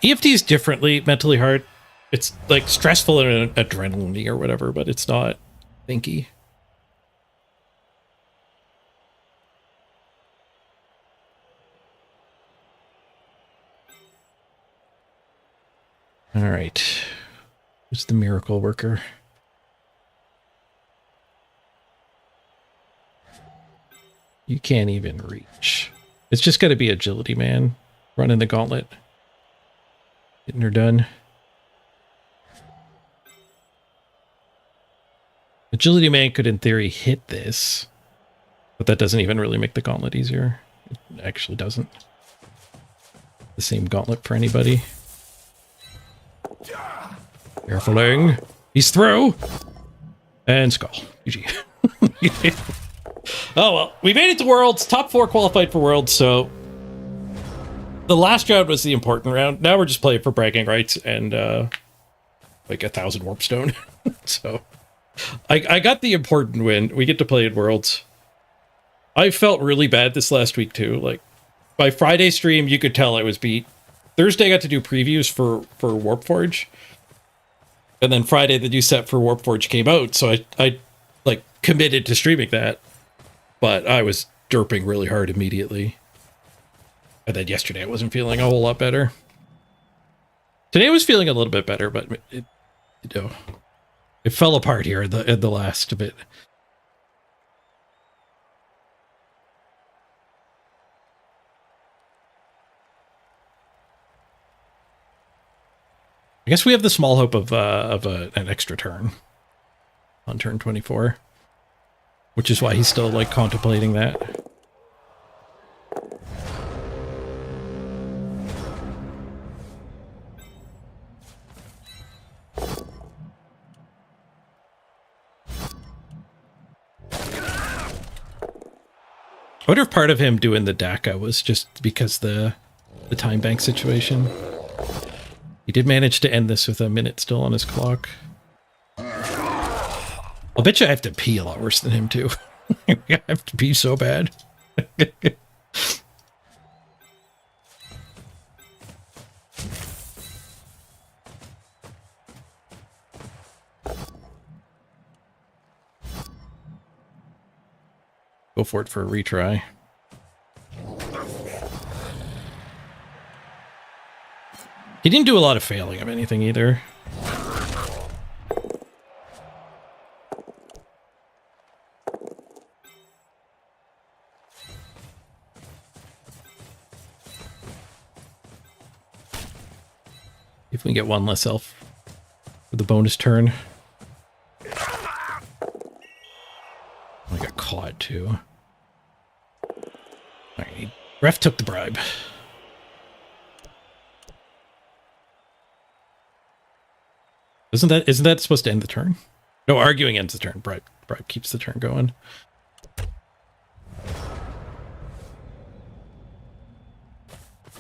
EFT is differently mentally hard. It's like stressful and adrenaline-y or whatever, but it's not thinky. All right. Who's the miracle worker? You can't even reach. It's just got to be agility, man. Running the gauntlet. Getting her done. Agility man could, in theory, hit this. But that doesn't even really make the gauntlet easier. It actually doesn't. The same gauntlet for anybody. Carefuling. He's through. And skull. GG. Oh well, we made it to Worlds. Top 4 qualified for Worlds, so the last round was the important round. Now we're just playing for bragging rights and like 1,000 warpstone. So I got the important win. We get to play at Worlds. I felt really bad this last week too. Like by Friday stream, you could tell I was beat. Thursday I got to do previews for Warpforge. And then Friday the new set for Warpforge came out, so I like committed to streaming that. But I was derping really hard immediately. And then yesterday I wasn't feeling a whole lot better. Today I was feeling a little bit better, but it you know, it fell apart here at the last bit. I guess we have the small hope of an extra turn on turn 24, which is why he's still like contemplating that. I wonder if part of him doing the DACA was just because the time bank situation. He did manage to end this with a minute still on his clock. I'll bet you I have to pee a lot worse than him too. I have to pee so bad. Go for it for a retry. He didn't do a lot of failing of anything either. If we get one less elf for the bonus turn. I got caught too. Alright, ref took the bribe. Isn't that supposed to end the turn? No, arguing ends the turn. Bribe keeps the turn going.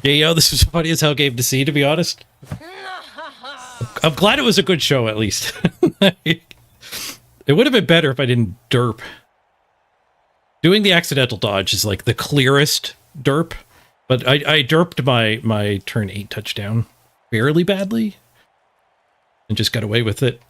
Yeah, yo, this was funny as hell game to see, to be honest. I'm glad it was a good show, at least. It would have been better if I didn't derp. Doing the accidental dodge is like the clearest derp, but I derped my turn 8 touchdown fairly badly. And just got away with it.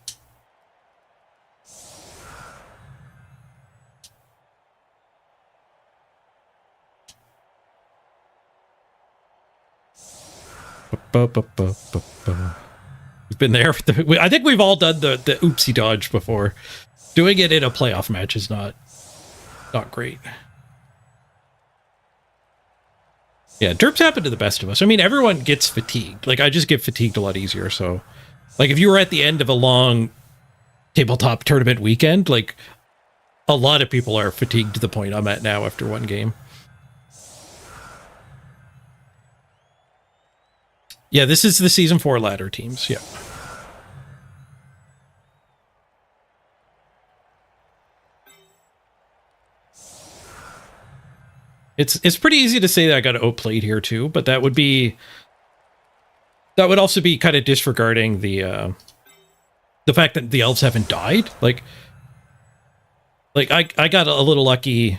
We've been there. I think we've all done the oopsie dodge before. Doing it in a playoff match is not great. Yeah, derps happen to the best of us. I mean, everyone gets fatigued. Like, I just get fatigued a lot easier, so... Like, if you were at the end of a long tabletop tournament weekend, like, a lot of people are fatigued to the point I'm at now after one game. Yeah, this is the Season 4 ladder teams, yeah. It's pretty easy to say that I got outplayed here, too, but that would also be kind of disregarding the fact that the elves haven't died. Like I got a little lucky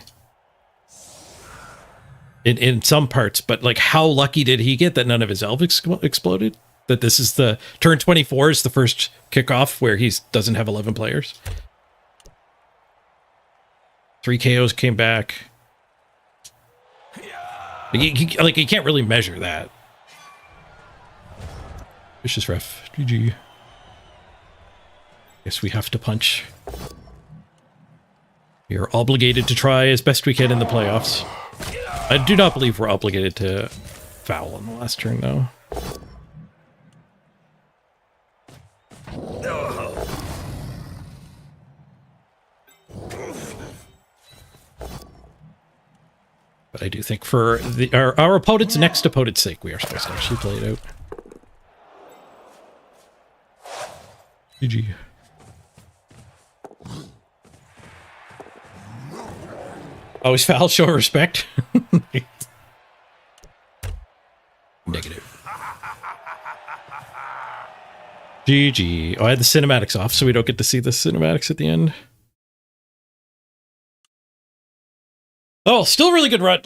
in some parts, but like how lucky did he get that none of his elves exploded? That this is the turn 24 is the first kickoff where he doesn't have 11 players. 3 KOs came back. Like you can't really measure that. Vicious ref. GG. Guess we have to punch. We are obligated to try as best we can in the playoffs. I do not believe we're obligated to foul on the last turn, though. But I do think for our opponent's next opponent's sake, we are supposed to actually play it out. GG. Always foul, show respect. Negative. GG. Oh, I had the cinematics off, so we don't get to see the cinematics at the end. Oh, still really good run.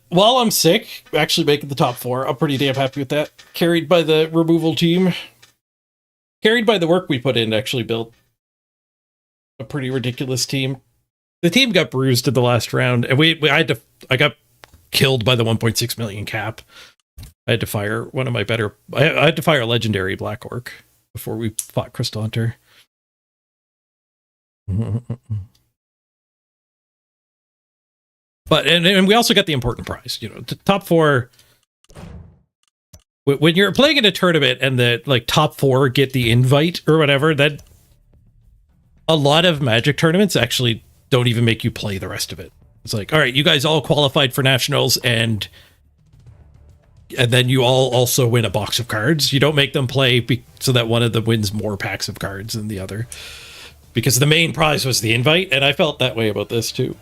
While I'm sick, actually making the top 4. I'm pretty damn happy with that. Carried by the removal team. Carried by the work we put in to actually build a pretty ridiculous team. The team got bruised in the last round, and I got killed by the 1.6 million cap. I had to fire one of my better... I had to fire a legendary Black Orc before we fought Crystal Hunter. But, and we also got the important prize, you know, top 4. When you're playing in a tournament and the top 4 get the invite or whatever, that a lot of Magic tournaments actually don't even make you play the rest of it. It's like, all right, you guys all qualified for nationals, and then you all also win a box of cards. You don't make them play so that one of them wins more packs of cards than the other, because the main prize was the invite, and I felt that way about this too.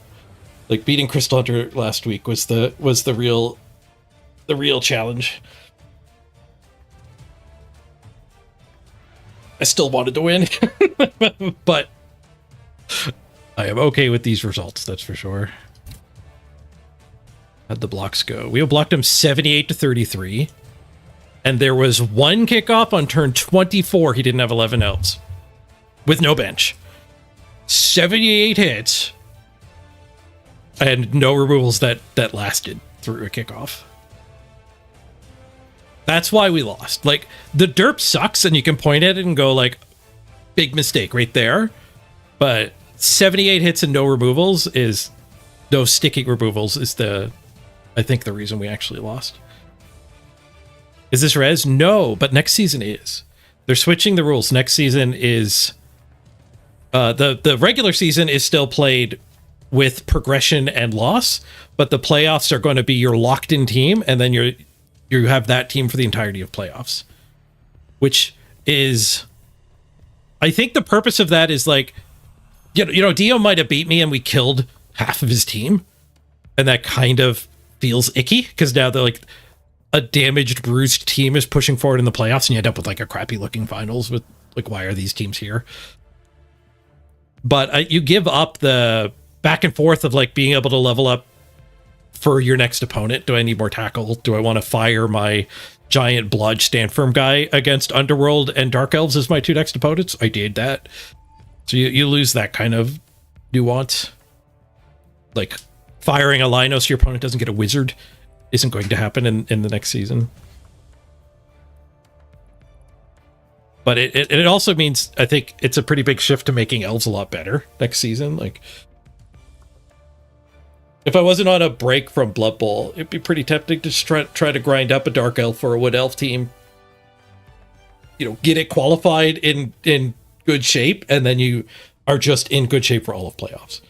Like, beating Crystal Hunter last week was the real challenge. I still wanted to win, but I am okay with these results, that's for sure. How'd the blocks go? We blocked him 78-33, and there was one kickoff on turn 24. He didn't have 11 elves with no bench. 78 hits. And no removals that lasted through a kickoff. That's why we lost. Like, the derp sucks, and you can point at it and go, like, big mistake right there. But 78 hits and no removals is... No sticking removals is I think the reason we actually lost. Is this res? No, but next season is. They're switching the rules. Next season is... The regular season is still played with progression and loss, but the playoffs are going to be your locked-in team, and then you have that team for the entirety of playoffs. Which is... I think the purpose of that is, like... You know, Dio might have beat me and we killed half of his team, and that kind of feels icky, because now they're like... A damaged, bruised team is pushing forward in the playoffs, and you end up with, like, a crappy-looking finals with, like, why are these teams here? But you give up the... back and forth of, like, being able to level up for your next opponent. Do I need more tackle? Do I want to fire my giant blood stand firm guy against Underworld and Dark Elves as my 2 next opponents? I did that. So you lose that kind of nuance. Like, firing a Lino so your opponent doesn't get a wizard isn't going to happen in the next season. But it also means, I think, it's a pretty big shift to making Elves a lot better next season. Like, if I wasn't on a break from Blood Bowl, it'd be pretty tempting to just try to grind up a Dark Elf or a Wood Elf team. You know, get it qualified in good shape, and then you are just in good shape for all of playoffs.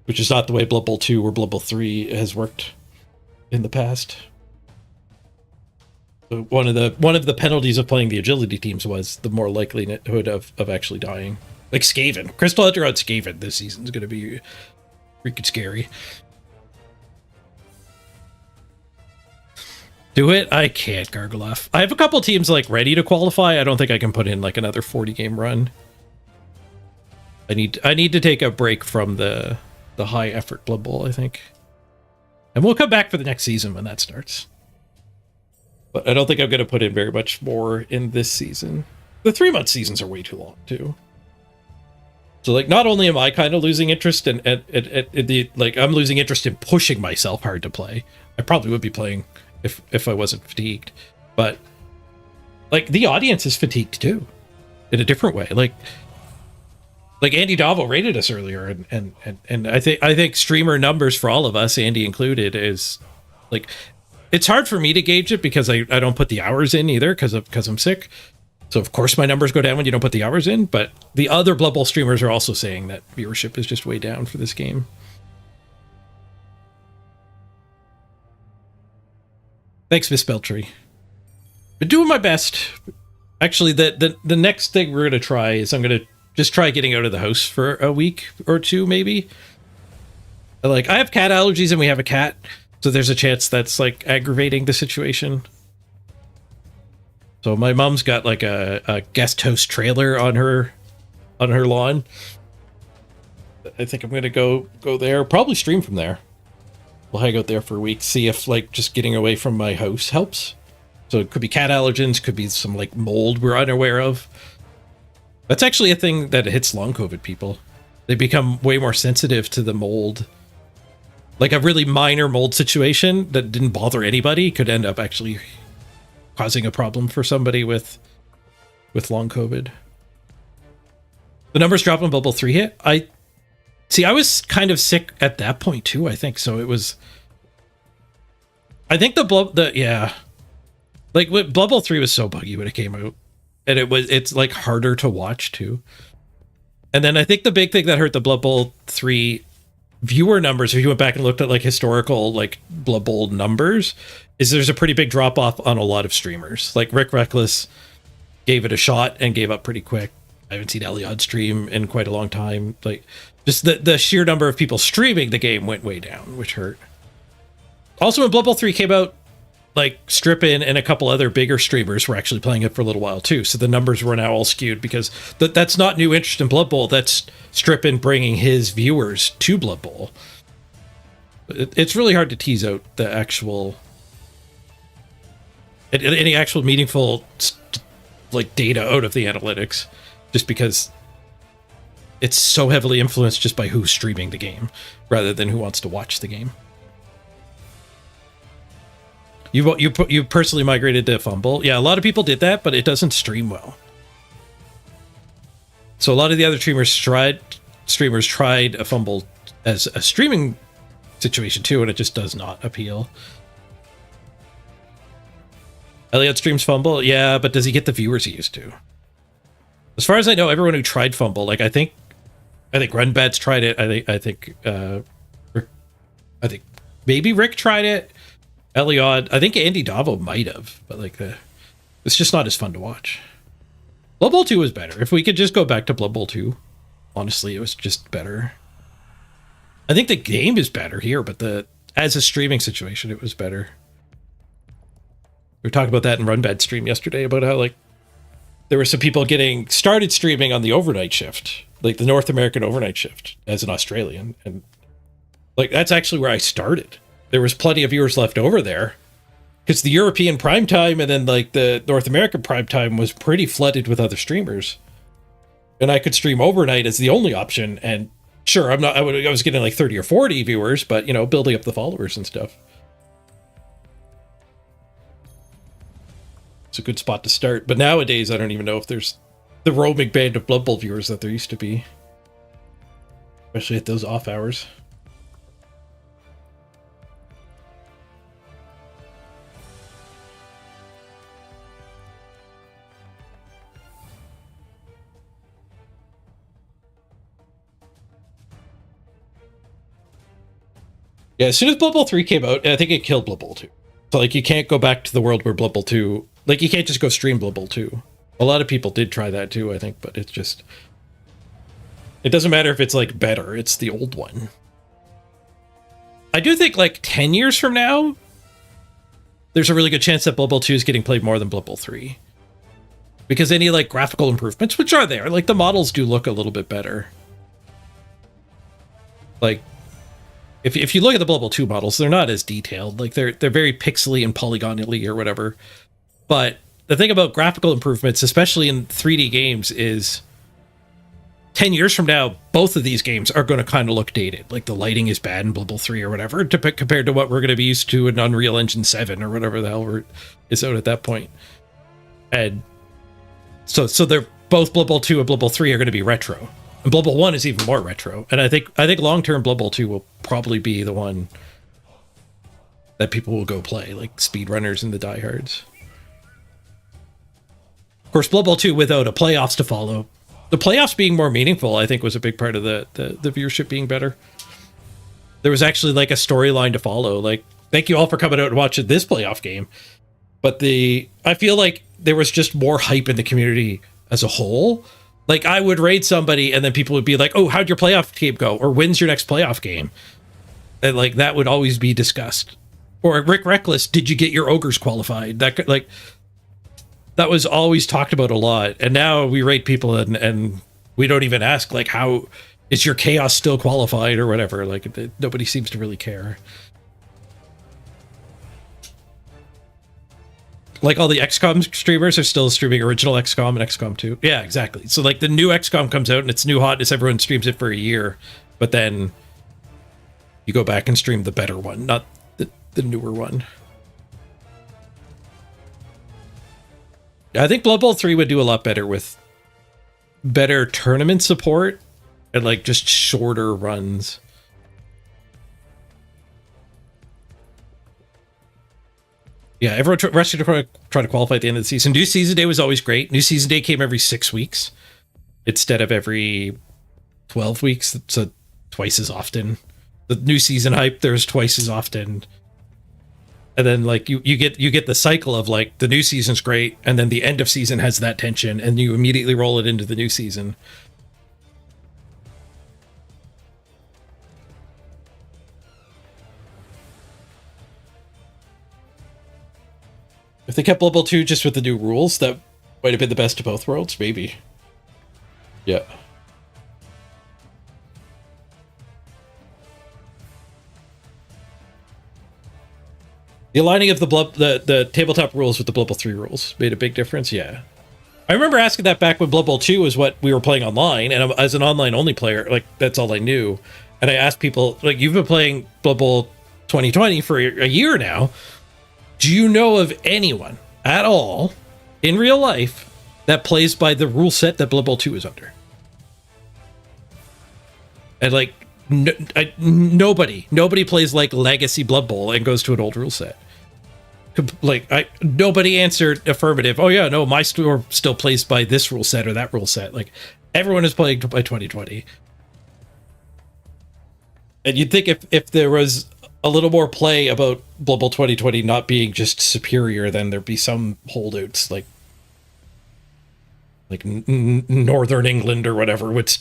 Which is not the way Blood Bowl 2 or Blood Bowl 3 has worked in the past. So one of the penalties of playing the agility teams was the more likelihood of actually dying. Like Skaven. Crystal Hunter on Skaven this season is going to be freaking scary. Do it? I can't, Gargolef. I have a couple teams like ready to qualify. I don't think I can put in like another 40 game run. I need to take a break from the high effort Blood Bowl, I think. And we'll come back for the next season when that starts. But I don't think I'm going to put in very much more in this season. The 3-month seasons are way too long, too. So, like, not only am I kind of losing interest in the, like, I'm losing interest in pushing myself hard to play. I probably would be playing if I wasn't fatigued. But, like, the audience is fatigued, too. In a different way. Like, Like Andy Davo rated us earlier, and I think streamer numbers for all of us, Andy included, is like, it's hard for me to gauge it because I don't put the hours in either because I'm sick. So of course my numbers go down when you don't put the hours in. But the other Blood Bowl streamers are also saying that viewership is just way down for this game. Thanks, Miss Beltry. Been doing my best. Actually, the next thing we're gonna try is I'm gonna just try getting out of the house for a week or two, maybe. Like, I have cat allergies and we have a cat, so there's a chance that's like aggravating the situation. So my mom's got like a guest house trailer on her lawn. I think I'm gonna go there, probably stream from there. We'll hang out there for a week, see if like just getting away from my house helps. So it could be cat allergens, could be some like mold we're unaware of. That's actually a thing that hits long COVID people. They become way more sensitive to the mold. Like a really minor mold situation that didn't bother anybody could end up actually causing a problem for somebody with long COVID. The numbers drop when Bubble 3 hit. I was kind of sick at that point too, I think. So it was, I think like Blood Bowl 3 was so buggy when it came out. And it's like harder to watch too. And then I think the big thing that hurt the Blood Bowl 3 viewer numbers, if you went back and looked at like historical like Blood Bowl numbers, is there's a pretty big drop off on a lot of streamers. Like Rick Reckless gave it a shot and gave up pretty quick. I haven't seen Eliod stream in quite a long time. Like, just the sheer number of people streaming the game went way down, which hurt. Also, when Blood Bowl 3 came out, like Strippin and a couple other bigger streamers were actually playing it for a little while too. So the numbers were now all skewed because that's not new interest in Blood Bowl. That's Strippin bringing his viewers to Blood Bowl. It's really hard to tease out the actual, any actual meaningful like data out of the analytics, just because it's so heavily influenced just by who's streaming the game rather than who wants to watch the game. You personally migrated to Fumble. Yeah, a lot of people did that, but it doesn't stream well. So a lot of the other streamers tried a Fumble as a streaming situation too, and it just does not appeal. Elliot streams Fumble, yeah, but does he get the viewers he used to? As far as I know, everyone who tried Fumble, like I think Runbad's tried it. I think maybe Rick tried it. Eliod, I think Andy Davo might have, but like it's just not as fun to watch. Blood Bowl 2 was better. If we could just go back to Blood Bowl 2, honestly, it was just better. I think the game is better here, but as a streaming situation, it was better. We were talking about that in Runbad stream yesterday about how like there were some people getting started streaming on the overnight shift, like the North American overnight shift as an Australian, and like that's actually where I started. There was plenty of viewers left over there because the European primetime and then like the North American primetime was pretty flooded with other streamers. And I could stream overnight as the only option. And sure, I was getting like 30 or 40 viewers, but you know, building up the followers and stuff. It's a good spot to start. But nowadays, I don't even know if there's the roaming band of Blood Bowl viewers that there used to be. Especially at those off hours. Yeah, as soon as Blood Bowl 3 came out, I think it killed Blood Bowl 2. So, like, you can't go back to the world where Blood Bowl 2... Like, you can't just go stream Blood Bowl 2. A lot of people did try that, too, I think, but it's just... It doesn't matter if it's, like, better. It's the old one. I do think, like, 10 years from now, there's a really good chance that Blood Bowl 2 is getting played more than Blood Bowl 3. Because any, like, graphical improvements, which are there, like, the models do look a little bit better. Like... If you look at the Blood Bowl 2 models, they're not as detailed. Like they're very pixely and polygonally or whatever. But the thing about graphical improvements, especially in 3D games, is 10 years from now, both of these games are going to kind of look dated. Like the lighting is bad in Blood Bowl 3 or whatever, compared to what we're going to be used to in Unreal Engine 7 or whatever the hell is out at that point. And so they're both Blood Bowl 2 and Blood Bowl 3 are going to be retro. And Blood Bowl 1 is even more retro. And I think long-term Blood Bowl 2 will probably be the one that people will go play, like speedrunners and the diehards. Of course, Blood Bowl 2 without a playoffs to follow. The playoffs being more meaningful, I think, was a big part of the viewership being better. There was actually like a storyline to follow. Like, thank you all for coming out and watching this playoff game. But I feel like there was just more hype in the community as a whole. Like, I would raid somebody and then people would be like, oh, how'd your playoff game go? Or when's your next playoff game? And like, that would always be discussed. Or Rick Reckless, did you get your ogres qualified? That was always talked about a lot. And now we rate people and we don't even ask, like, how is your chaos still qualified or whatever? Like, nobody seems to really care. Like, all the XCOM streamers are still streaming original XCOM and XCOM 2. Yeah, exactly. So, like, the new XCOM comes out and it's new hotness. Everyone streams it for a year. But then you go back and stream the better one, not the newer one. I think Blood Bowl 3 would do a lot better with better tournament support and, like, just shorter runs. Yeah, everyone rushed to try to qualify at the end of the season. New Season Day was always great. New Season Day came every 6 weeks instead of every 12 weeks, so twice as often. The new season hype, there's twice as often. And then, like, you get the cycle of, like, the new season's great, and then the end of season has that tension, and you immediately roll it into the new season. If they kept Blood Bowl 2 just with the new rules, that might have been the best of both worlds, maybe. Yeah. The aligning of the tabletop rules with the Blood Bowl 3 rules made a big difference, yeah. I remember asking that back when Blood Bowl 2 was what we were playing online, and as an online-only player, like, that's all I knew. And I asked people, like, you've been playing Blood Bowl 2020 for a year now. Do you know of anyone at all in real life that plays by the rule set that Blood Bowl 2 is under? And, like, nobody plays, like, Legacy Blood Bowl and goes to an old rule set. Like, nobody answered affirmative. Oh yeah, no, my store still plays by this rule set or that rule set. Like, everyone is playing by 2020. And you'd think if there was a little more play about Blood Bowl 2020 not being just superior, then there'd be some holdouts like Northern England or whatever, with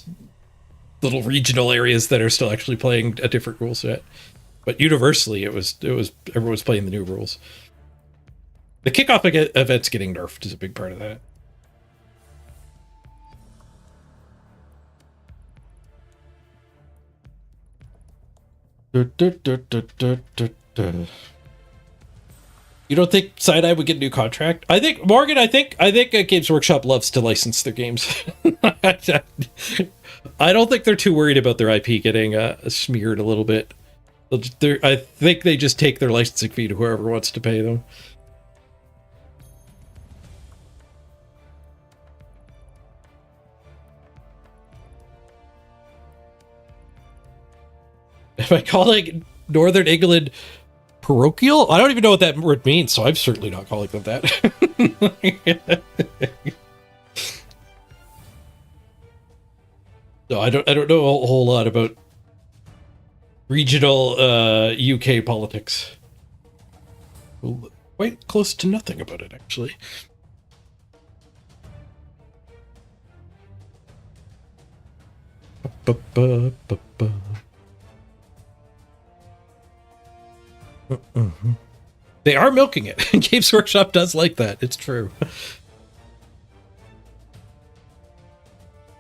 little regional areas that are still actually playing a different rule set. But universally, it was everyone was playing the new rules. The kickoff event's getting nerfed is a big part of that. You don't think Side-Eye would get a new contract? I think Morgan. I think Games Workshop loves to license their games. I don't think they're too worried about their IP getting smeared a little bit. I think they just take their licensing fee to whoever wants to pay them. Am I calling Northern England parochial? I don't even know what that word means, so I'm certainly not calling them that. No, I don't know a whole lot about regional UK politics. Quite close to nothing about it, actually. They are milking it. Games Workshop does like that. It's true.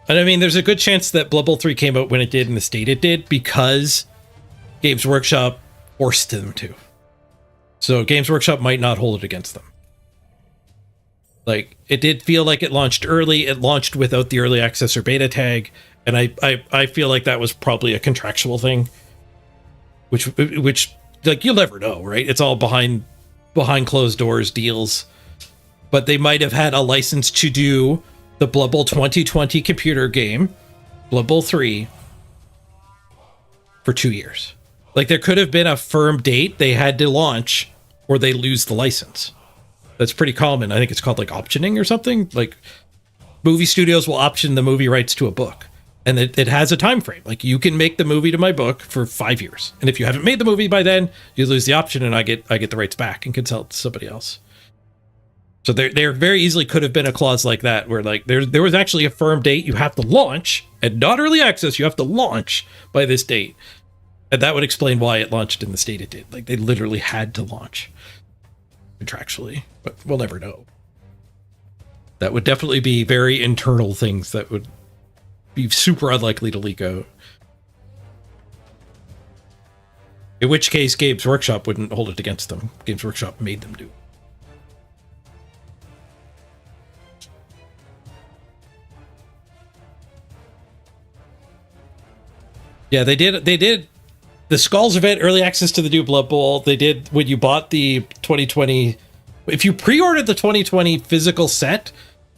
And I mean, there's a good chance that Blood Bowl 3 came out when it did in the state it did because Games Workshop forced them to. So Games Workshop might not hold it against them. Like, it did feel like it launched early. It launched without the early access or beta tag. And I feel like that was probably a contractual thing. Which like, you'll never know, right? It's all behind closed doors deals. But they might have had a license to do the Blood Bowl 2020 computer game Blood Bowl 3 for 2 years. Like, there could have been a firm date they had to launch or they lose the license. That's pretty common. I think it's called like optioning or something. Like, movie studios will option the movie rights to a book. And it has a time frame. Like, you can make the movie to my book for 5 years. And if you haven't made the movie by then, you lose the option and I get the rights back and can sell it to somebody else. So there very easily could have been a clause like that where like there was actually a firm date you have to launch, and not early access, you have to launch by this date. And that would explain why it launched in the state it did. Like, they literally had to launch contractually, but we'll never know. That would definitely be very internal things that would be super unlikely to leak out. In which case, Games Workshop wouldn't hold it against them. Games Workshop made them do it. Yeah, they did the Skulls event, early access to the new Blood Bowl. They did when you bought the 2020. If you pre-ordered the 2020 physical set,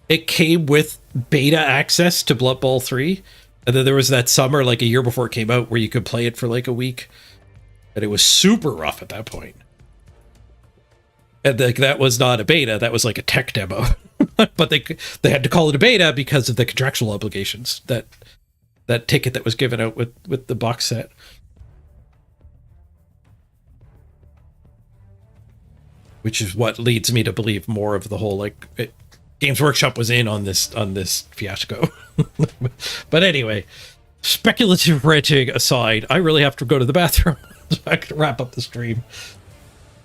it came with beta access to Blood Bowl 3. And then there was that summer, like a year before it came out, where you could play it for like a week. And it was super rough at that point. And like, that was not a beta, that was like a tech demo. But they had to call it a beta because of the contractual obligations, that ticket that was given out with the box set. Which is what leads me to believe more of the whole, like, Games Workshop was in on this fiasco. But anyway, speculative ranting aside, I really have to go to the bathroom so I can wrap up the stream.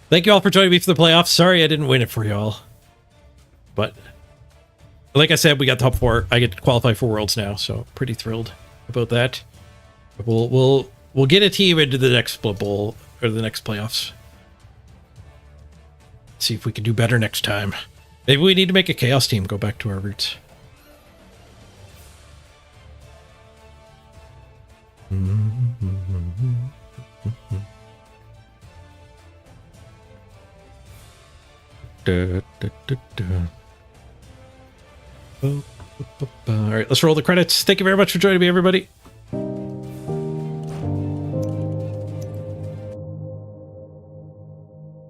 Thank you all for joining me for the playoffs. Sorry I didn't win it for y'all. But like I said, we got the top 4. I get to qualify for Worlds now, so pretty thrilled about that. We'll get a team into the next Blood Bowl or the next playoffs. See if we can do better next time. Maybe we need to make a Chaos team, go back to our roots. All right, let's roll the credits. Thank you very much for joining me, everybody.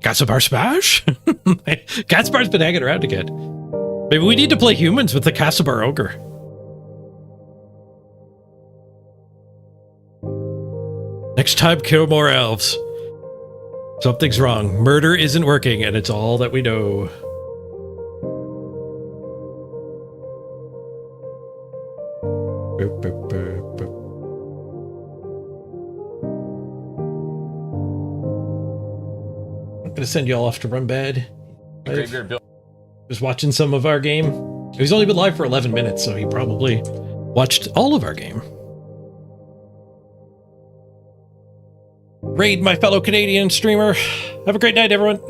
Gatsabar Smash? Gatsabar's been hanging around again. Maybe we need to play humans with the Gatsabar Ogre. Next time, kill more elves. Something's wrong. Murder isn't working, and it's all that we know. I'm gonna send you all off to run bed. Was watching some of our game. He's only been live for 11 minutes, so he probably watched all of our game. Raid my fellow Canadian streamer. Have a great night, everyone.